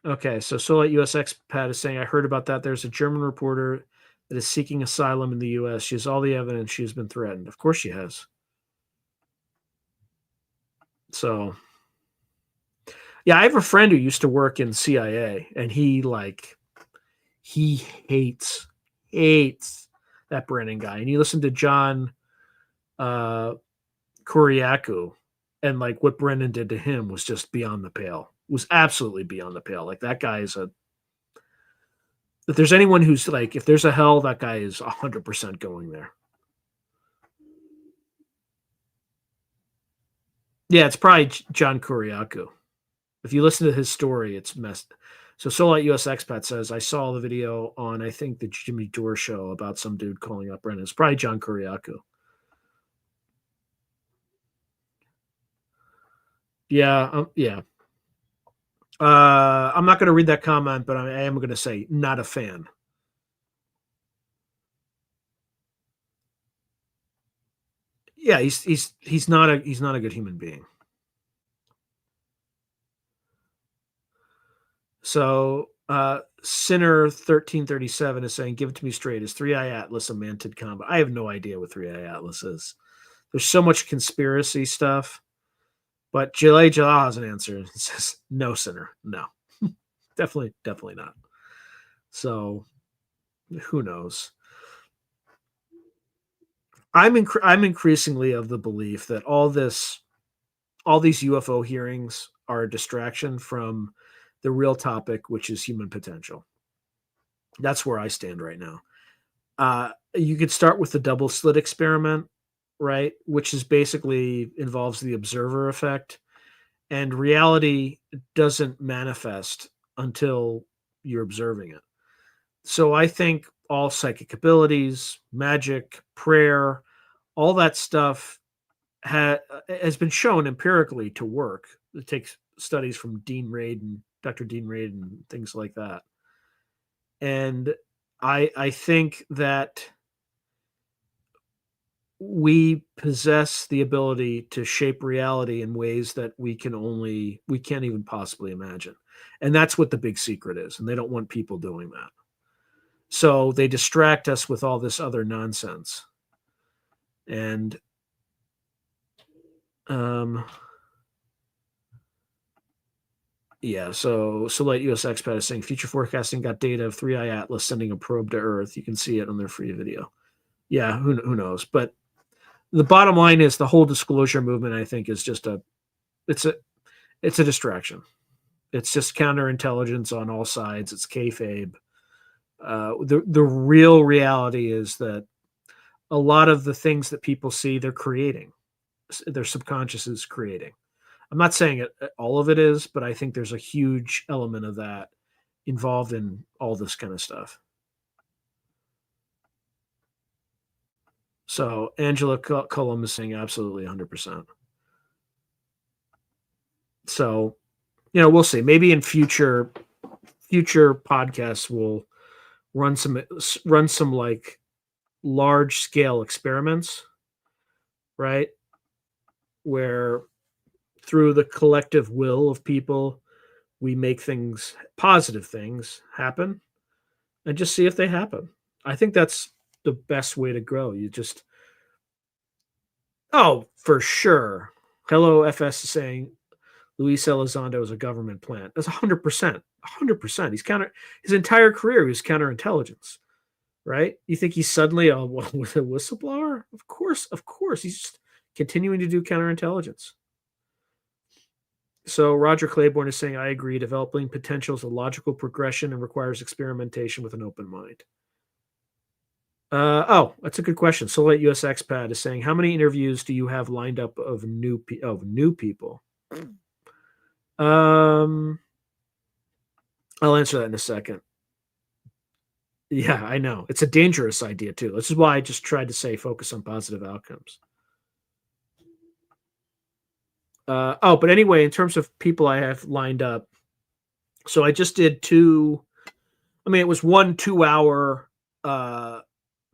Speaker 1: Okay, so Solite US expat is saying, I heard about that. There's a German reporter that is seeking asylum in the US. She has all the evidence. She has been threatened. Of course she has. So, yeah, I have a friend who used to work in CIA, and he hates that Brennan guy. And you listen to John Kuriaku, and like what Brennan did to him was just beyond the pale. Was absolutely beyond the pale. Like that guy is If there's anyone who's like, if there's a hell, that guy is 100% going there. Yeah, it's probably John Kuriaku. If you listen to his story, it's messed. So Solite US Expat says, I saw the video on, I think, the Jimmy Dore show about some dude calling up Brennan. It's probably John Kuriaku. Yeah, yeah. I'm not going to read that comment, but I am going to say not a fan. Yeah, he's not a good human being. So Sinner 1337 is saying, "Give it to me straight. Is 3i Atlas a Mantid combo?" I have no idea what 3i Atlas is. There's so much conspiracy stuff, but Jaleh Jalal has an answer. It says, "No, Sinner, no, definitely not." So who knows? I'm increasingly of the belief that all these UFO hearings are a distraction from the real topic, which is human potential. That's where I stand right now. You could start with the double slit experiment, right? Which is basically involves the observer effect, and reality doesn't manifest until you're observing it. So I think all psychic abilities, magic, prayer, all that stuff has been shown empirically to work. It takes studies from Dr. Dean Raid and things like that. And I think that we possess the ability to shape reality in ways that we can't even possibly imagine. And that's what the big secret is. And they don't want people doing that. So they distract us with all this other nonsense. And yeah, so Solite US Expat is saying future forecasting got data of 3i Atlas sending a probe to Earth. You can see it on their free video. Yeah, who knows? But the bottom line is the whole disclosure movement, I think, is just it's a distraction. It's just counterintelligence on all sides. It's kayfabe. The real reality is that a lot of the things that people see, they're creating. Their subconscious is creating. I'm not saying all of it is, but I think there's a huge element of that involved in all this kind of stuff. So Angela Cullum is saying absolutely 100%. So, we'll see. Maybe in future podcasts we'll run some like large scale experiments, right? Where through the collective will of people, we make positive things happen and just see if they happen. I think that's the best way to grow. Oh, for sure. Hello, FS is saying Luis Elizondo is a government plant. That's 100%. 100%. His entire career, he was counterintelligence, right? You think he's suddenly a whistleblower? Of course. He's just continuing to do counterintelligence. So Roger Claiborne is saying, I agree. Developing potential is a logical progression and requires experimentation with an open mind. That's a good question. Solite US Expat is saying, how many interviews do you have lined up of new people? I'll answer that in a second. Yeah, I know. It's a dangerous idea too. This is why I just tried to say focus on positive outcomes. But anyway, in terms of people I have lined up, so I just did two. I mean, it was 1 2-hour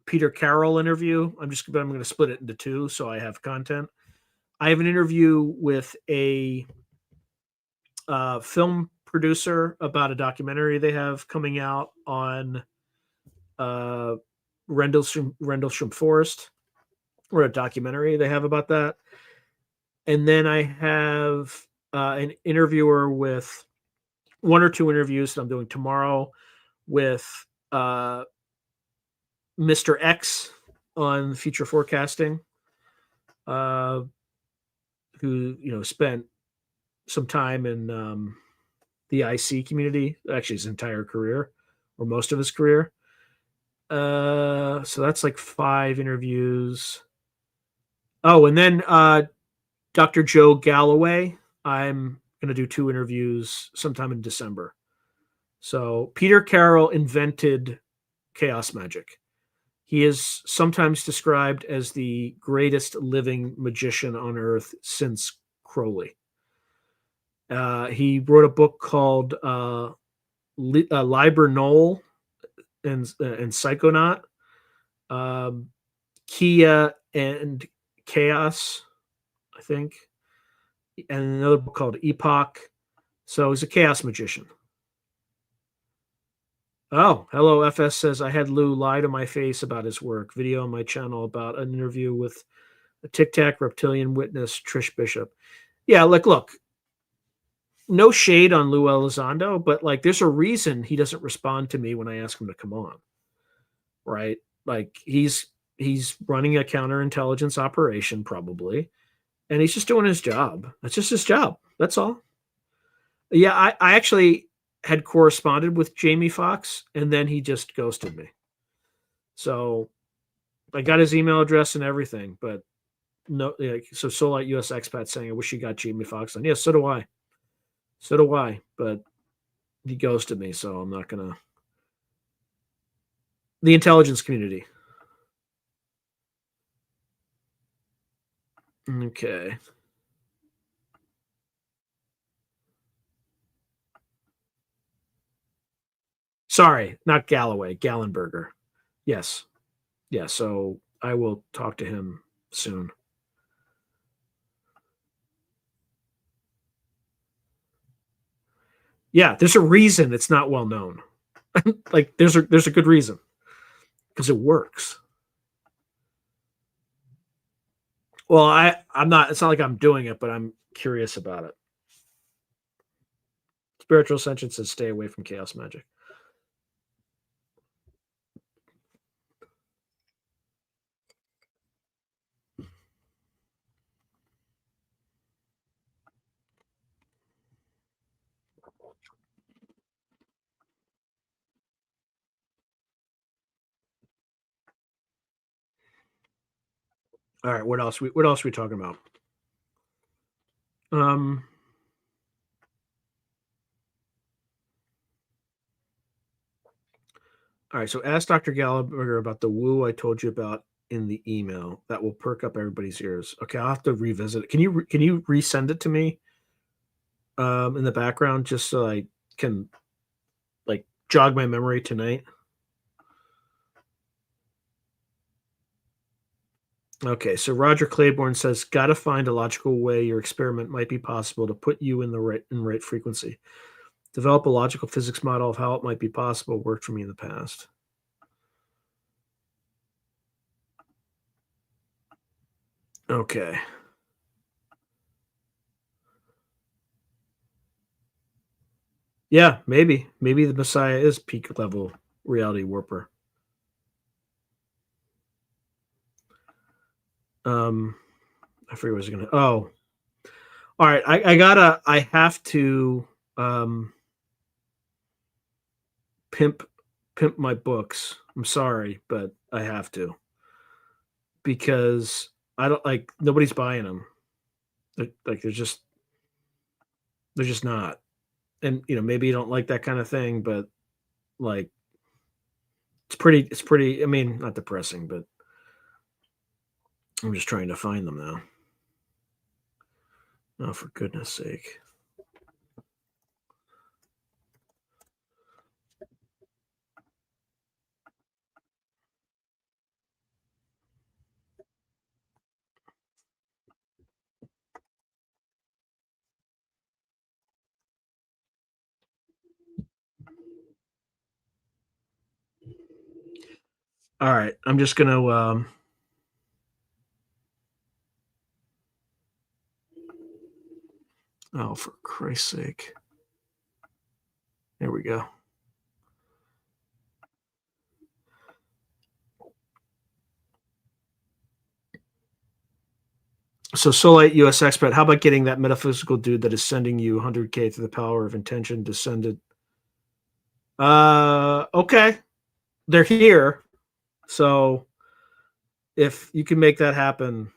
Speaker 1: Peter Carroll interview. I'm going to split it into two, so I have content. I have an interview with a film producer about a documentary they have coming out on Rendlesham Forest, or a documentary they have about that. And then I have an interviewer with 1 or 2 interviews that I'm doing tomorrow with Mr. X on future forecasting, who spent some time in the IC community, actually his entire career, or most of his career. So that's like 5 interviews. Oh, and then Dr. Joe Galloway. I'm going to do 2 interviews sometime in December. So Peter Carroll invented chaos magic. He is sometimes described as the greatest living magician on earth since Crowley. He wrote a book called Liber Noel and Psychonaut, Kia and Chaos, I think, and another book called Epoch. So he's a chaos magician. Oh, hello. FS says, I had Lou lie to my face about his work. Video on my channel about an interview with a Tic Tac reptilian witness, Trish Bishop. Yeah, like, look, no shade on Lou Elizondo, but like, there's a reason he doesn't respond to me when I ask him to come on, right? Like, he's running a counterintelligence operation, probably, and he's just doing his job. That's just his job. That's all. Yeah, I actually had corresponded with Jamie Foxx, and then he just ghosted me. So I got his email address and everything, but no. Like, so Solite US Expat saying, I wish you got Jamie Foxx on. Yeah, so do I. So do I. But he ghosted me, so I'm not gonna. The intelligence community. Okay. Sorry, not Galloway, Gallenberger. Yes. Yeah, so I will talk to him soon. Yeah, there's a reason it's not well known. Like there's a good reason. Because it works. Well, I'm not, it's not like I'm doing it, but I'm curious about it. Spiritual Ascension says stay away from chaos magic. All right, what else are we talking about? Um all right, so ask Dr. Gallagher about the woo I told you about in the email. That will perk up everybody's ears. Okay, I'll have to revisit it. Can you resend it to me in the background just so I can like jog my memory tonight? Okay, so Roger Claiborne says, "Gotta find a logical way your experiment might be possible to put you in the right frequency. Develop a logical physics model of how it might be possible. Worked for me in the past." Okay. Yeah, maybe the Messiah is peak level reality warper. I forget what I was gonna. Oh, all right. I have to pimp my books. I'm sorry, but I have to because I don't like nobody's buying them. Like they're just not. And maybe you don't like that kind of thing, but like it's pretty. I mean, not depressing, but I'm just trying to find them now. Oh, for goodness sake. All right, I'm just gonna oh, for Christ's sake. There we go. So Solite US Expert, how about getting that metaphysical dude that is sending you 100K through the power of intention to send it Okay, they're here. So if you can make that happen,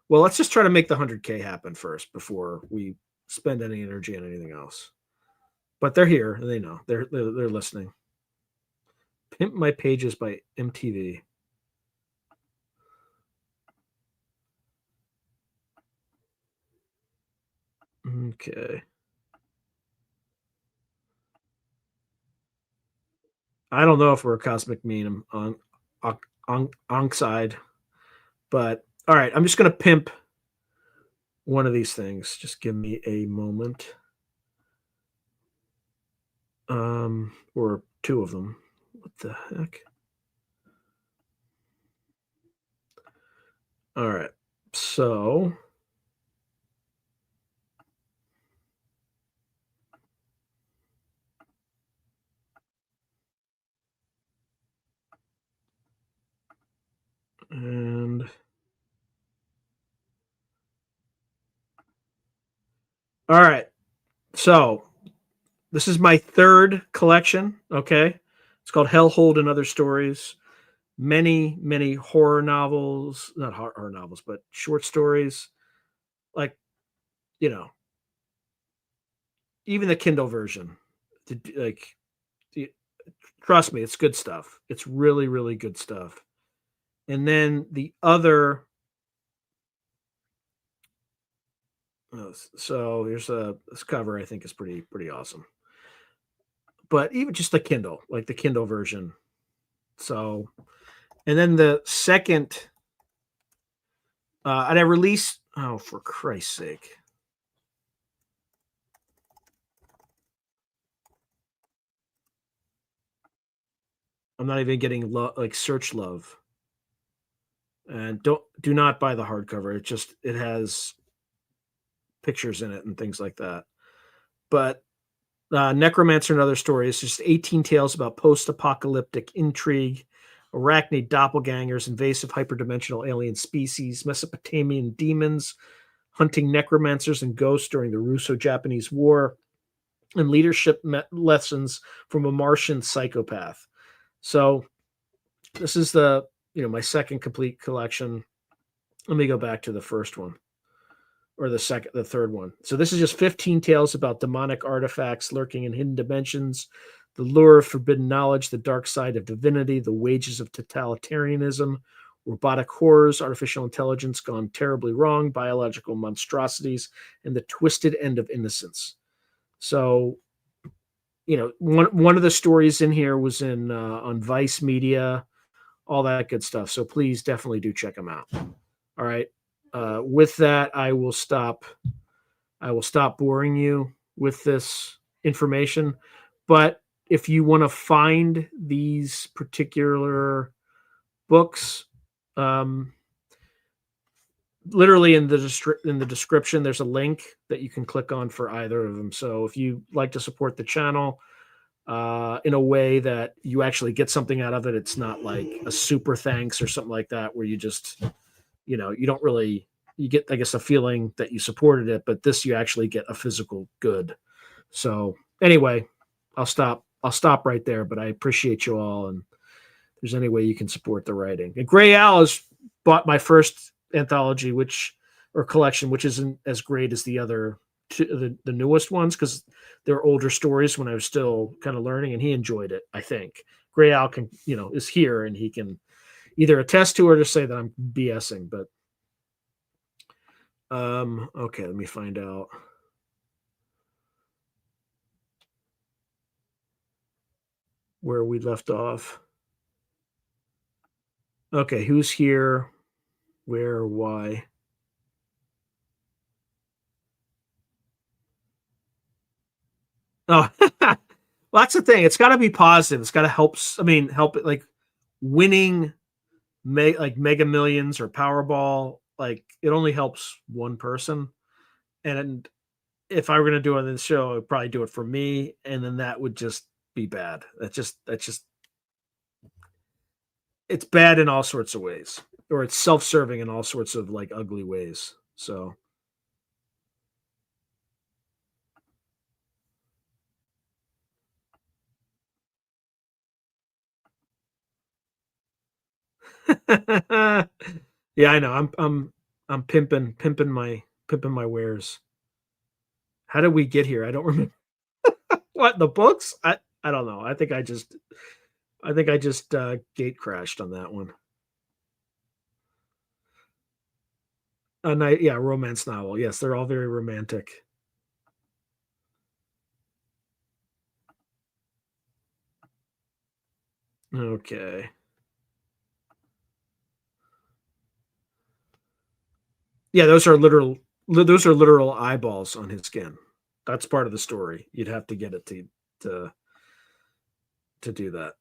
Speaker 1: well, let's just try to make the 100K happen first before we spend any energy on anything else. But they're here. They know. They're listening. Pimp My Pages by MTV. Okay. I don't know if we're a cosmic meme on side, but all right. I'm just gonna pimp one of these things. Just give me a moment. Or two of them. What the heck? All right. So and all right. So this is my third collection. Okay. It's called Hellhold and Other Stories. Many horror novels, not horror novels, but short stories. Like, you know, even the Kindle version. Like, trust me, it's good stuff. It's really good stuff. And then the other, so here's this cover. I think is pretty awesome. But even just the Kindle, like the Kindle version. So, and then the second, and I released. Oh, for Christ's sake! I'm not even getting like search love. And do not buy the hardcover. It has pictures in it and things like that. But Necromancer and Other Stories, just 18 tales about post-apocalyptic intrigue, arachnid doppelgangers, invasive hyperdimensional alien species, Mesopotamian demons, hunting necromancers and ghosts during the Russo-Japanese War, and leadership lessons from a Martian psychopath. So this is my second complete collection. Let me go back to the first one. Or the third one. So this is just 15 tales about demonic artifacts lurking in hidden dimensions, the lure of forbidden knowledge, the dark side of divinity, the wages of totalitarianism, robotic horrors, artificial intelligence gone terribly wrong, biological monstrosities, and the twisted end of innocence. So, one of the stories in here was in on Vice Media, all that good stuff. So please definitely do check them out. All right. With that, I will stop boring you with this information. But if you want to find these particular books, literally in the description, there's a link that you can click on for either of them. So if you like to support the channel in a way that you actually get something out of it, it's not like a super thanks or something like that, where you just you don't really, you get, I guess, a feeling that you supported it, but this, you actually get a physical good. So anyway, I'll stop right there, but I appreciate you all. And if there's any way you can support the writing. And Gray Owl has bought my first anthology, or collection, which isn't as great as the other the newest ones, because they're older stories when I was still kind of learning, and he enjoyed it. I think Gray Owl is here, and he can either attest to it or say that I'm BSing. But okay, let me find out where we left off. Okay, who's here, where, why? Oh, well, that's the thing. It's got to be positive. It's got to help. I mean, help it, like winning, like Mega Millions or Powerball. Like, it only helps one person. And if I were going to do it on this show, I'd probably do it for me, and then that would just be bad. That's just it's bad in all sorts of ways, or it's self-serving in all sorts of like ugly ways. So Yeah, I know. I'm pimping my wares. How did we get here? I don't remember. What, the books? I don't know. I think I just gate crashed on that one. A night, yeah, romance novel. Yes, they're all very romantic. Okay. Yeah, those are literal eyeballs on his skin. That's part of the story. You'd have to get it to to do that.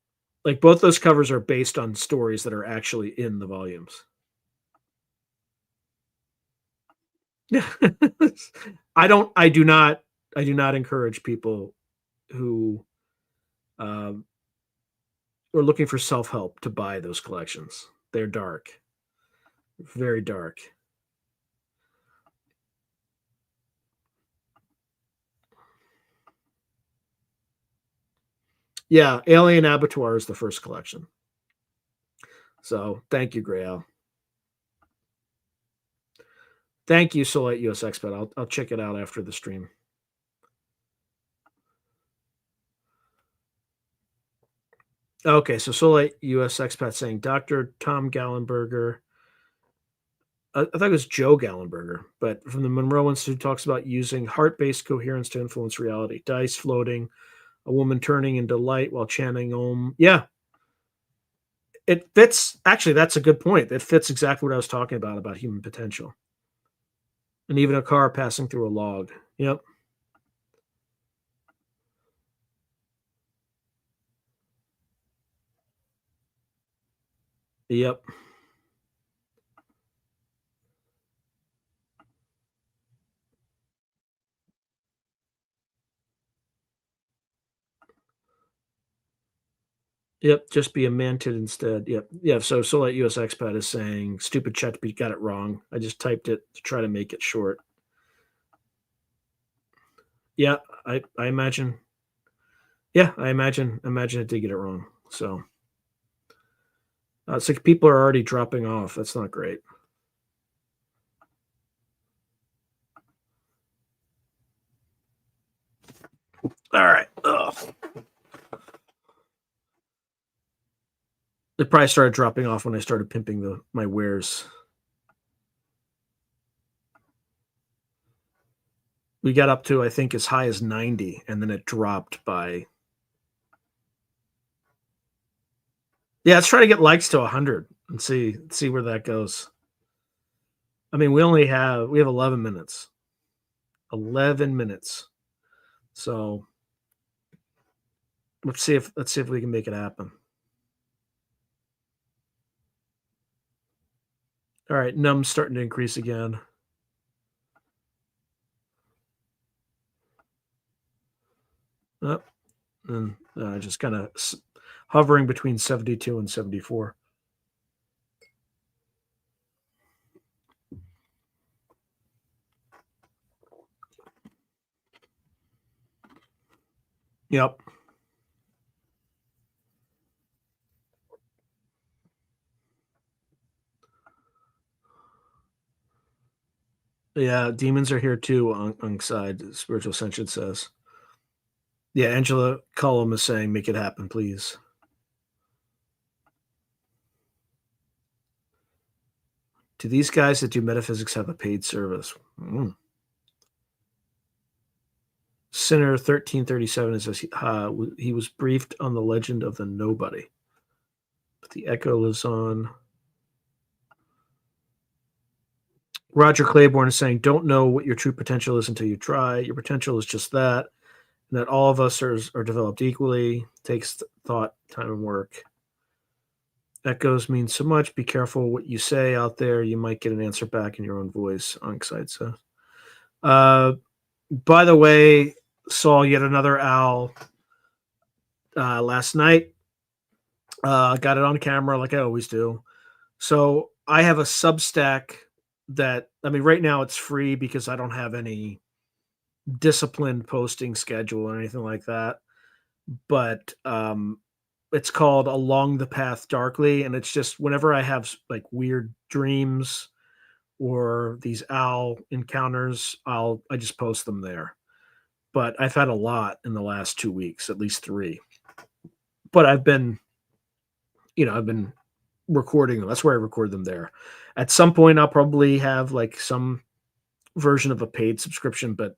Speaker 1: Like both those covers are based on stories that are actually in the volumes. Yeah. I do not encourage people who um, are looking for self-help to buy those collections. They're dark, very dark. Yeah, Alien Abattoir is the first collection. So thank you, Grail. Thank you, Solite US Expat. I'll check it out after the stream. Okay, so Solite US Expat saying Dr. Tom Gallenberger. I thought it was Joe Gallenberger, but from the Monroe Institute talks about using heart-based coherence to influence reality. Dice floating, a woman turning into light while chanting Om. Yeah, it fits. Actually, that's a good point. It fits exactly what I was talking about human potential, and even a car passing through a log. Yep. Yep. Yep. Just be a Mantid instead. Yep. Yeah. So Solite US Expat is saying stupid ChatGPT got it wrong. I just typed it to try to make it short. Yeah, I imagine. Yeah, I imagine it did get it wrong. So it's like people are already dropping off. That's not great. All right. Ugh. They probably started dropping off when I started pimping my wares. We got up to I think as high as 90, and then it dropped by. Yeah, let's try to get likes to 100 and see where that goes. I mean, we have 11 minutes. 11 minutes. So let's see if we can make it happen. All right, num's starting to increase again. Oh, and just kind of hovering between 72 and 74. Yep. Yeah, demons are here too. Alongside spiritual ascension says. Yeah, Angela Cullum is saying, "Make it happen, please." Do these guys that do metaphysics have a paid service? Mm. Sinner 1337 says he was briefed on the legend of the nobody. But the echo lives on. Roger Claiborne is saying, "Don't know what your true potential is until you try. Your potential is just that, and that all of us are developed equally. Takes thought, time, and work." Echoes mean so much. Be careful what you say out there. You might get an answer back in your own voice. Onkside says. Uh, by the way, saw yet another owl last night. Got it on camera like I always do. So I have a Substack that, I mean, right now it's free because I don't have any disciplined posting schedule or anything like that. But It's called Along the Path Darkly, and it's just whenever I have like weird dreams or these owl encounters, I just post them there. But I've had a lot in the last 2 weeks, at least three. But I've been recording them. That's where I record them there. At some point, I'll probably have like some version of a paid subscription, but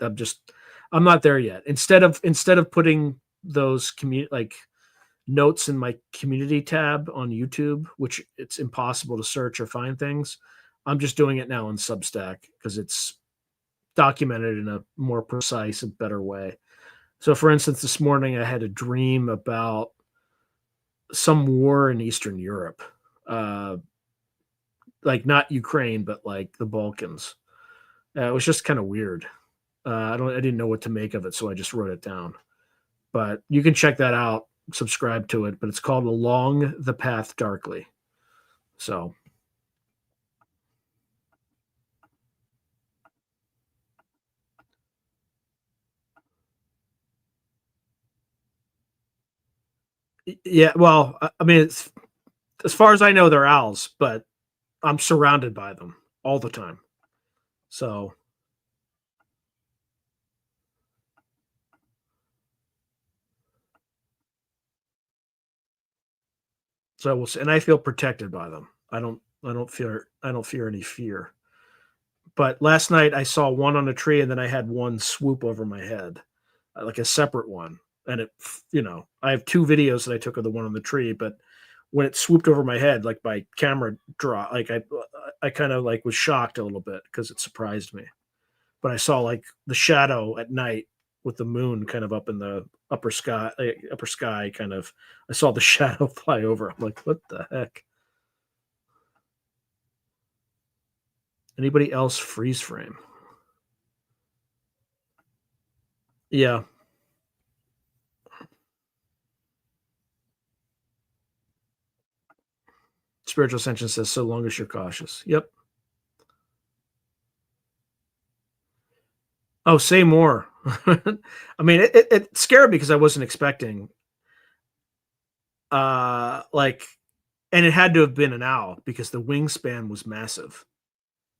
Speaker 1: I'm not there yet. Instead of putting those like notes in my community tab on YouTube, which it's impossible to search or find things, I'm just doing it now in Substack because it's documented in a more precise and better way. So, for instance, this morning I had a dream about some war in Eastern Europe, like not Ukraine, but like the Balkans. It was just kind of weird. I didn't know what to make of it, so I just wrote it down. But you can check that out, subscribe to it. But it's called Along the Path Darkly. So, yeah. Well, I mean, as far as I know, they're owls, but I'm surrounded by them all the time. So, we'll see. And I feel protected by them. I don't fear any fear. But last night I saw one on a tree, and then I had one swoop over my head, like a separate one. And I have two videos that I took of the one on the tree, but when it swooped over my head, like my camera dropped, like I kind of like was shocked a little bit because it surprised me. But I saw like the shadow at night with the moon kind of up in the upper sky kind of. I saw the shadow fly over. I'm like, what the heck? Anybody else freeze frame? Yeah. Spiritual Ascension says, so long as you're cautious. Yep. Oh, say more. I mean, it scared me because I wasn't expecting, like, and it had to have been an owl because the wingspan was massive.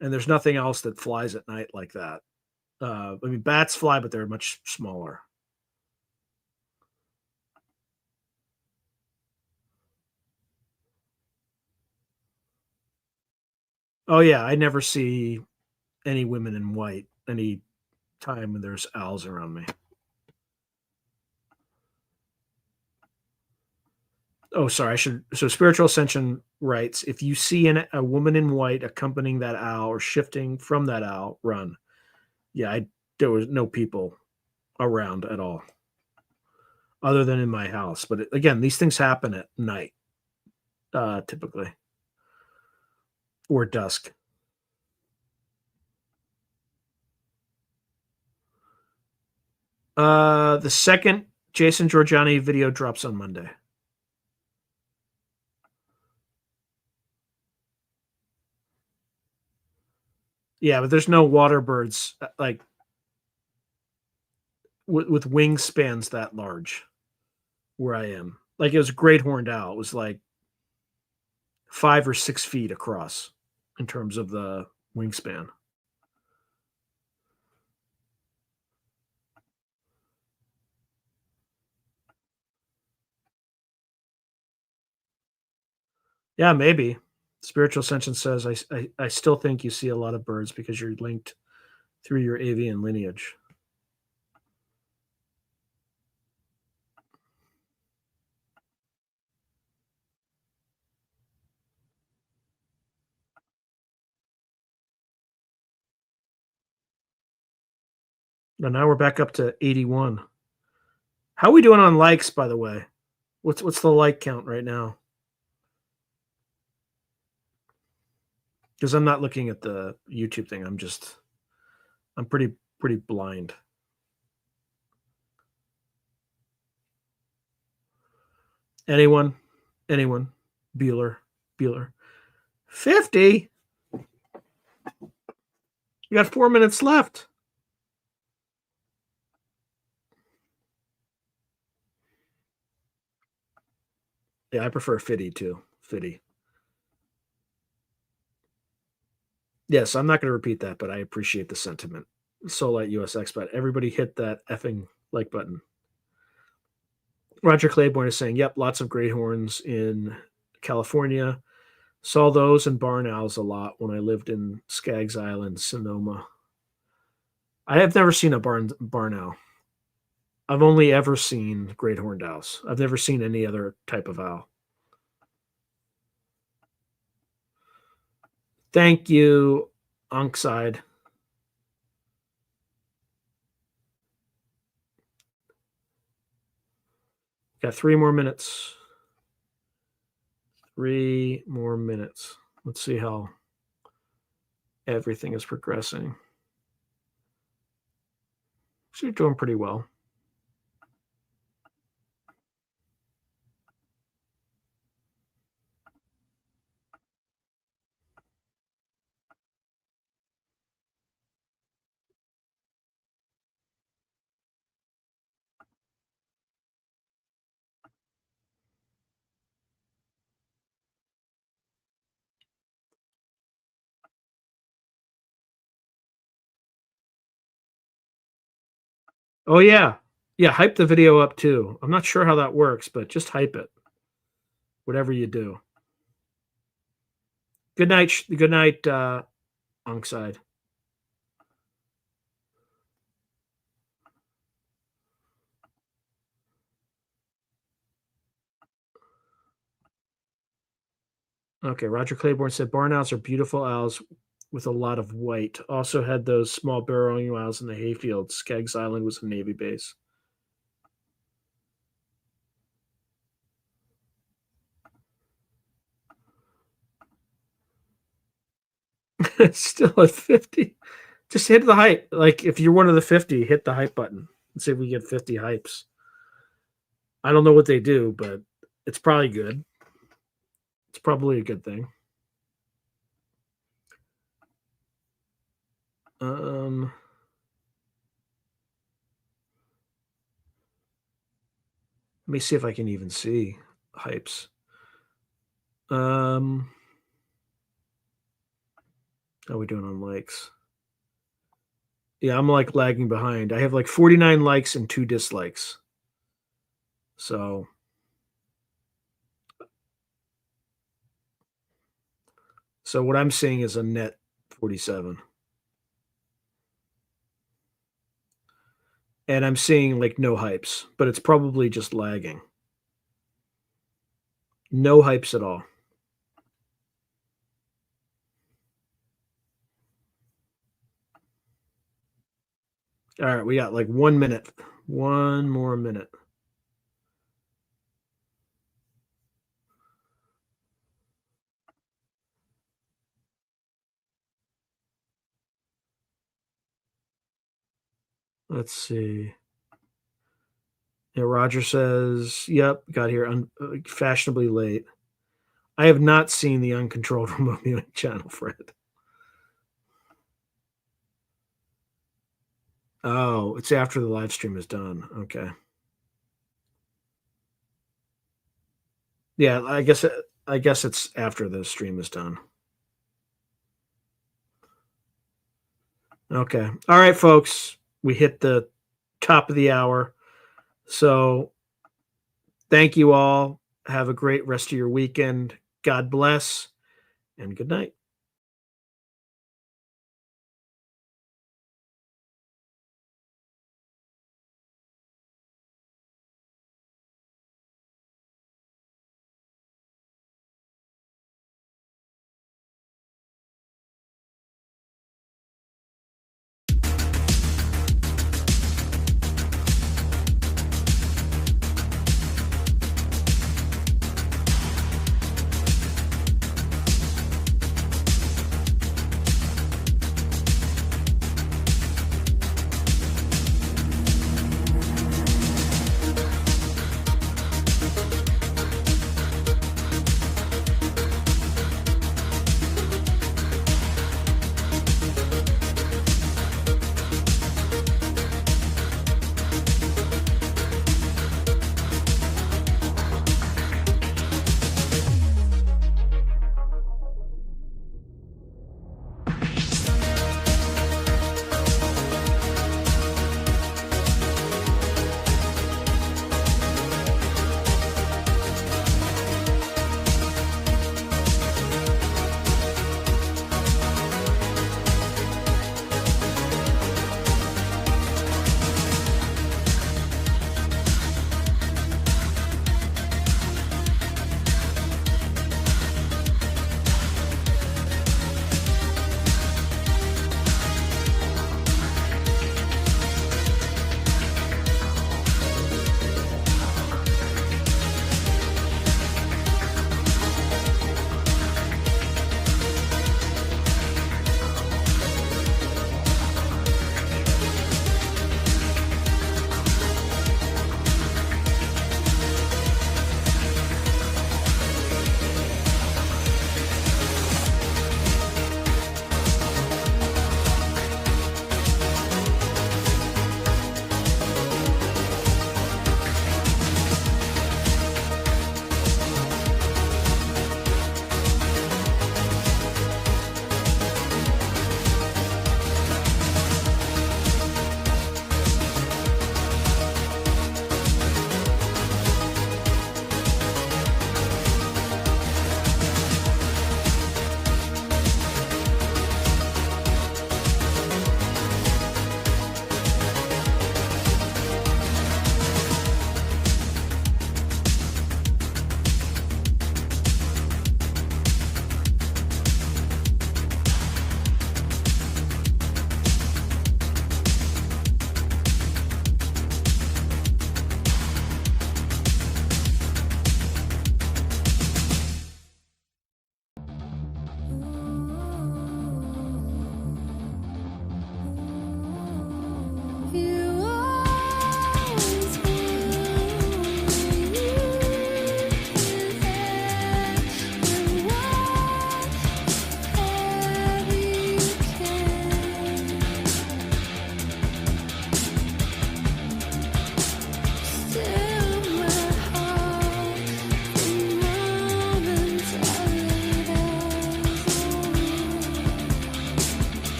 Speaker 1: And there's nothing else that flies at night like that. I mean, bats fly, but they're much smaller. Oh yeah, I never see any women in white any time when there's owls around me. Oh, sorry. So Spiritual Ascension writes, if you see a woman in white accompanying that owl or shifting from that owl, run. Yeah, there was no people around at all, other than in my house. But again, these things happen at night, typically, or dusk. The second Jason Giorgiani video drops on Monday. Yeah, but there's no water birds like with wingspans that large where I am. Like it was a great horned owl. It was like 5 or 6 feet across in terms of the wingspan. Yeah, maybe. Spiritual Ascension says, I still think you see a lot of birds because you're linked through your avian lineage. And now we're back up to 81. How are we doing on likes, by the way? What's the like count right now? Because I'm not looking at the YouTube thing. I'm pretty blind. Anyone? Anyone? Bueller. 50? You got 4 minutes left. Yeah, I prefer Fitty too. Fitty. Yes, I'm not going to repeat that, but I appreciate the sentiment. Solite US Expat. Everybody hit that effing like button. Roger Claiborne is saying, yep, lots of great horns in California. Saw those and barn owls a lot when I lived in Skaggs Island, Sonoma. I have never seen a barn owl. I've only ever seen great horned owls. I've never seen any other type of owl. Thank you, Onkside. Got 3 more minutes. 3 more minutes. Let's see how everything is progressing. So you're doing pretty well. Oh, yeah. Yeah, hype the video up too. I'm not sure how that works, but just hype it. Whatever you do. Good night, Onkside. Okay, Roger Claiborne said barn owls are beautiful owls with a lot of white. Also had those small burrowing owls in the hayfield. Skaggs Island was a Navy base. Still at 50. Just hit the hype. Like if you're one of the 50, hit the hype button. Let's see if we get 50 hypes. I don't know what they do, but it's probably good. It's probably a good thing. Let me see if I can even see hypes. How are we doing on likes? Yeah, I'm like lagging behind. I have like 49 likes and 2 dislikes. So what I'm seeing is a net 47. And I'm seeing like no hypes, but it's probably just lagging. No hypes at all. All right, we got like 1 minute. 1 more minute. Let's see. Yeah, Roger says, yep, got here fashionably late. I have not seen the uncontrolled remote viewing channel, Fred. Oh, it's after the live stream is done. Okay. Yeah, I guess it's after the stream is done. Okay. All right, folks. We hit the top of the hour. So thank you all. Have a great rest of your weekend. God bless and good night.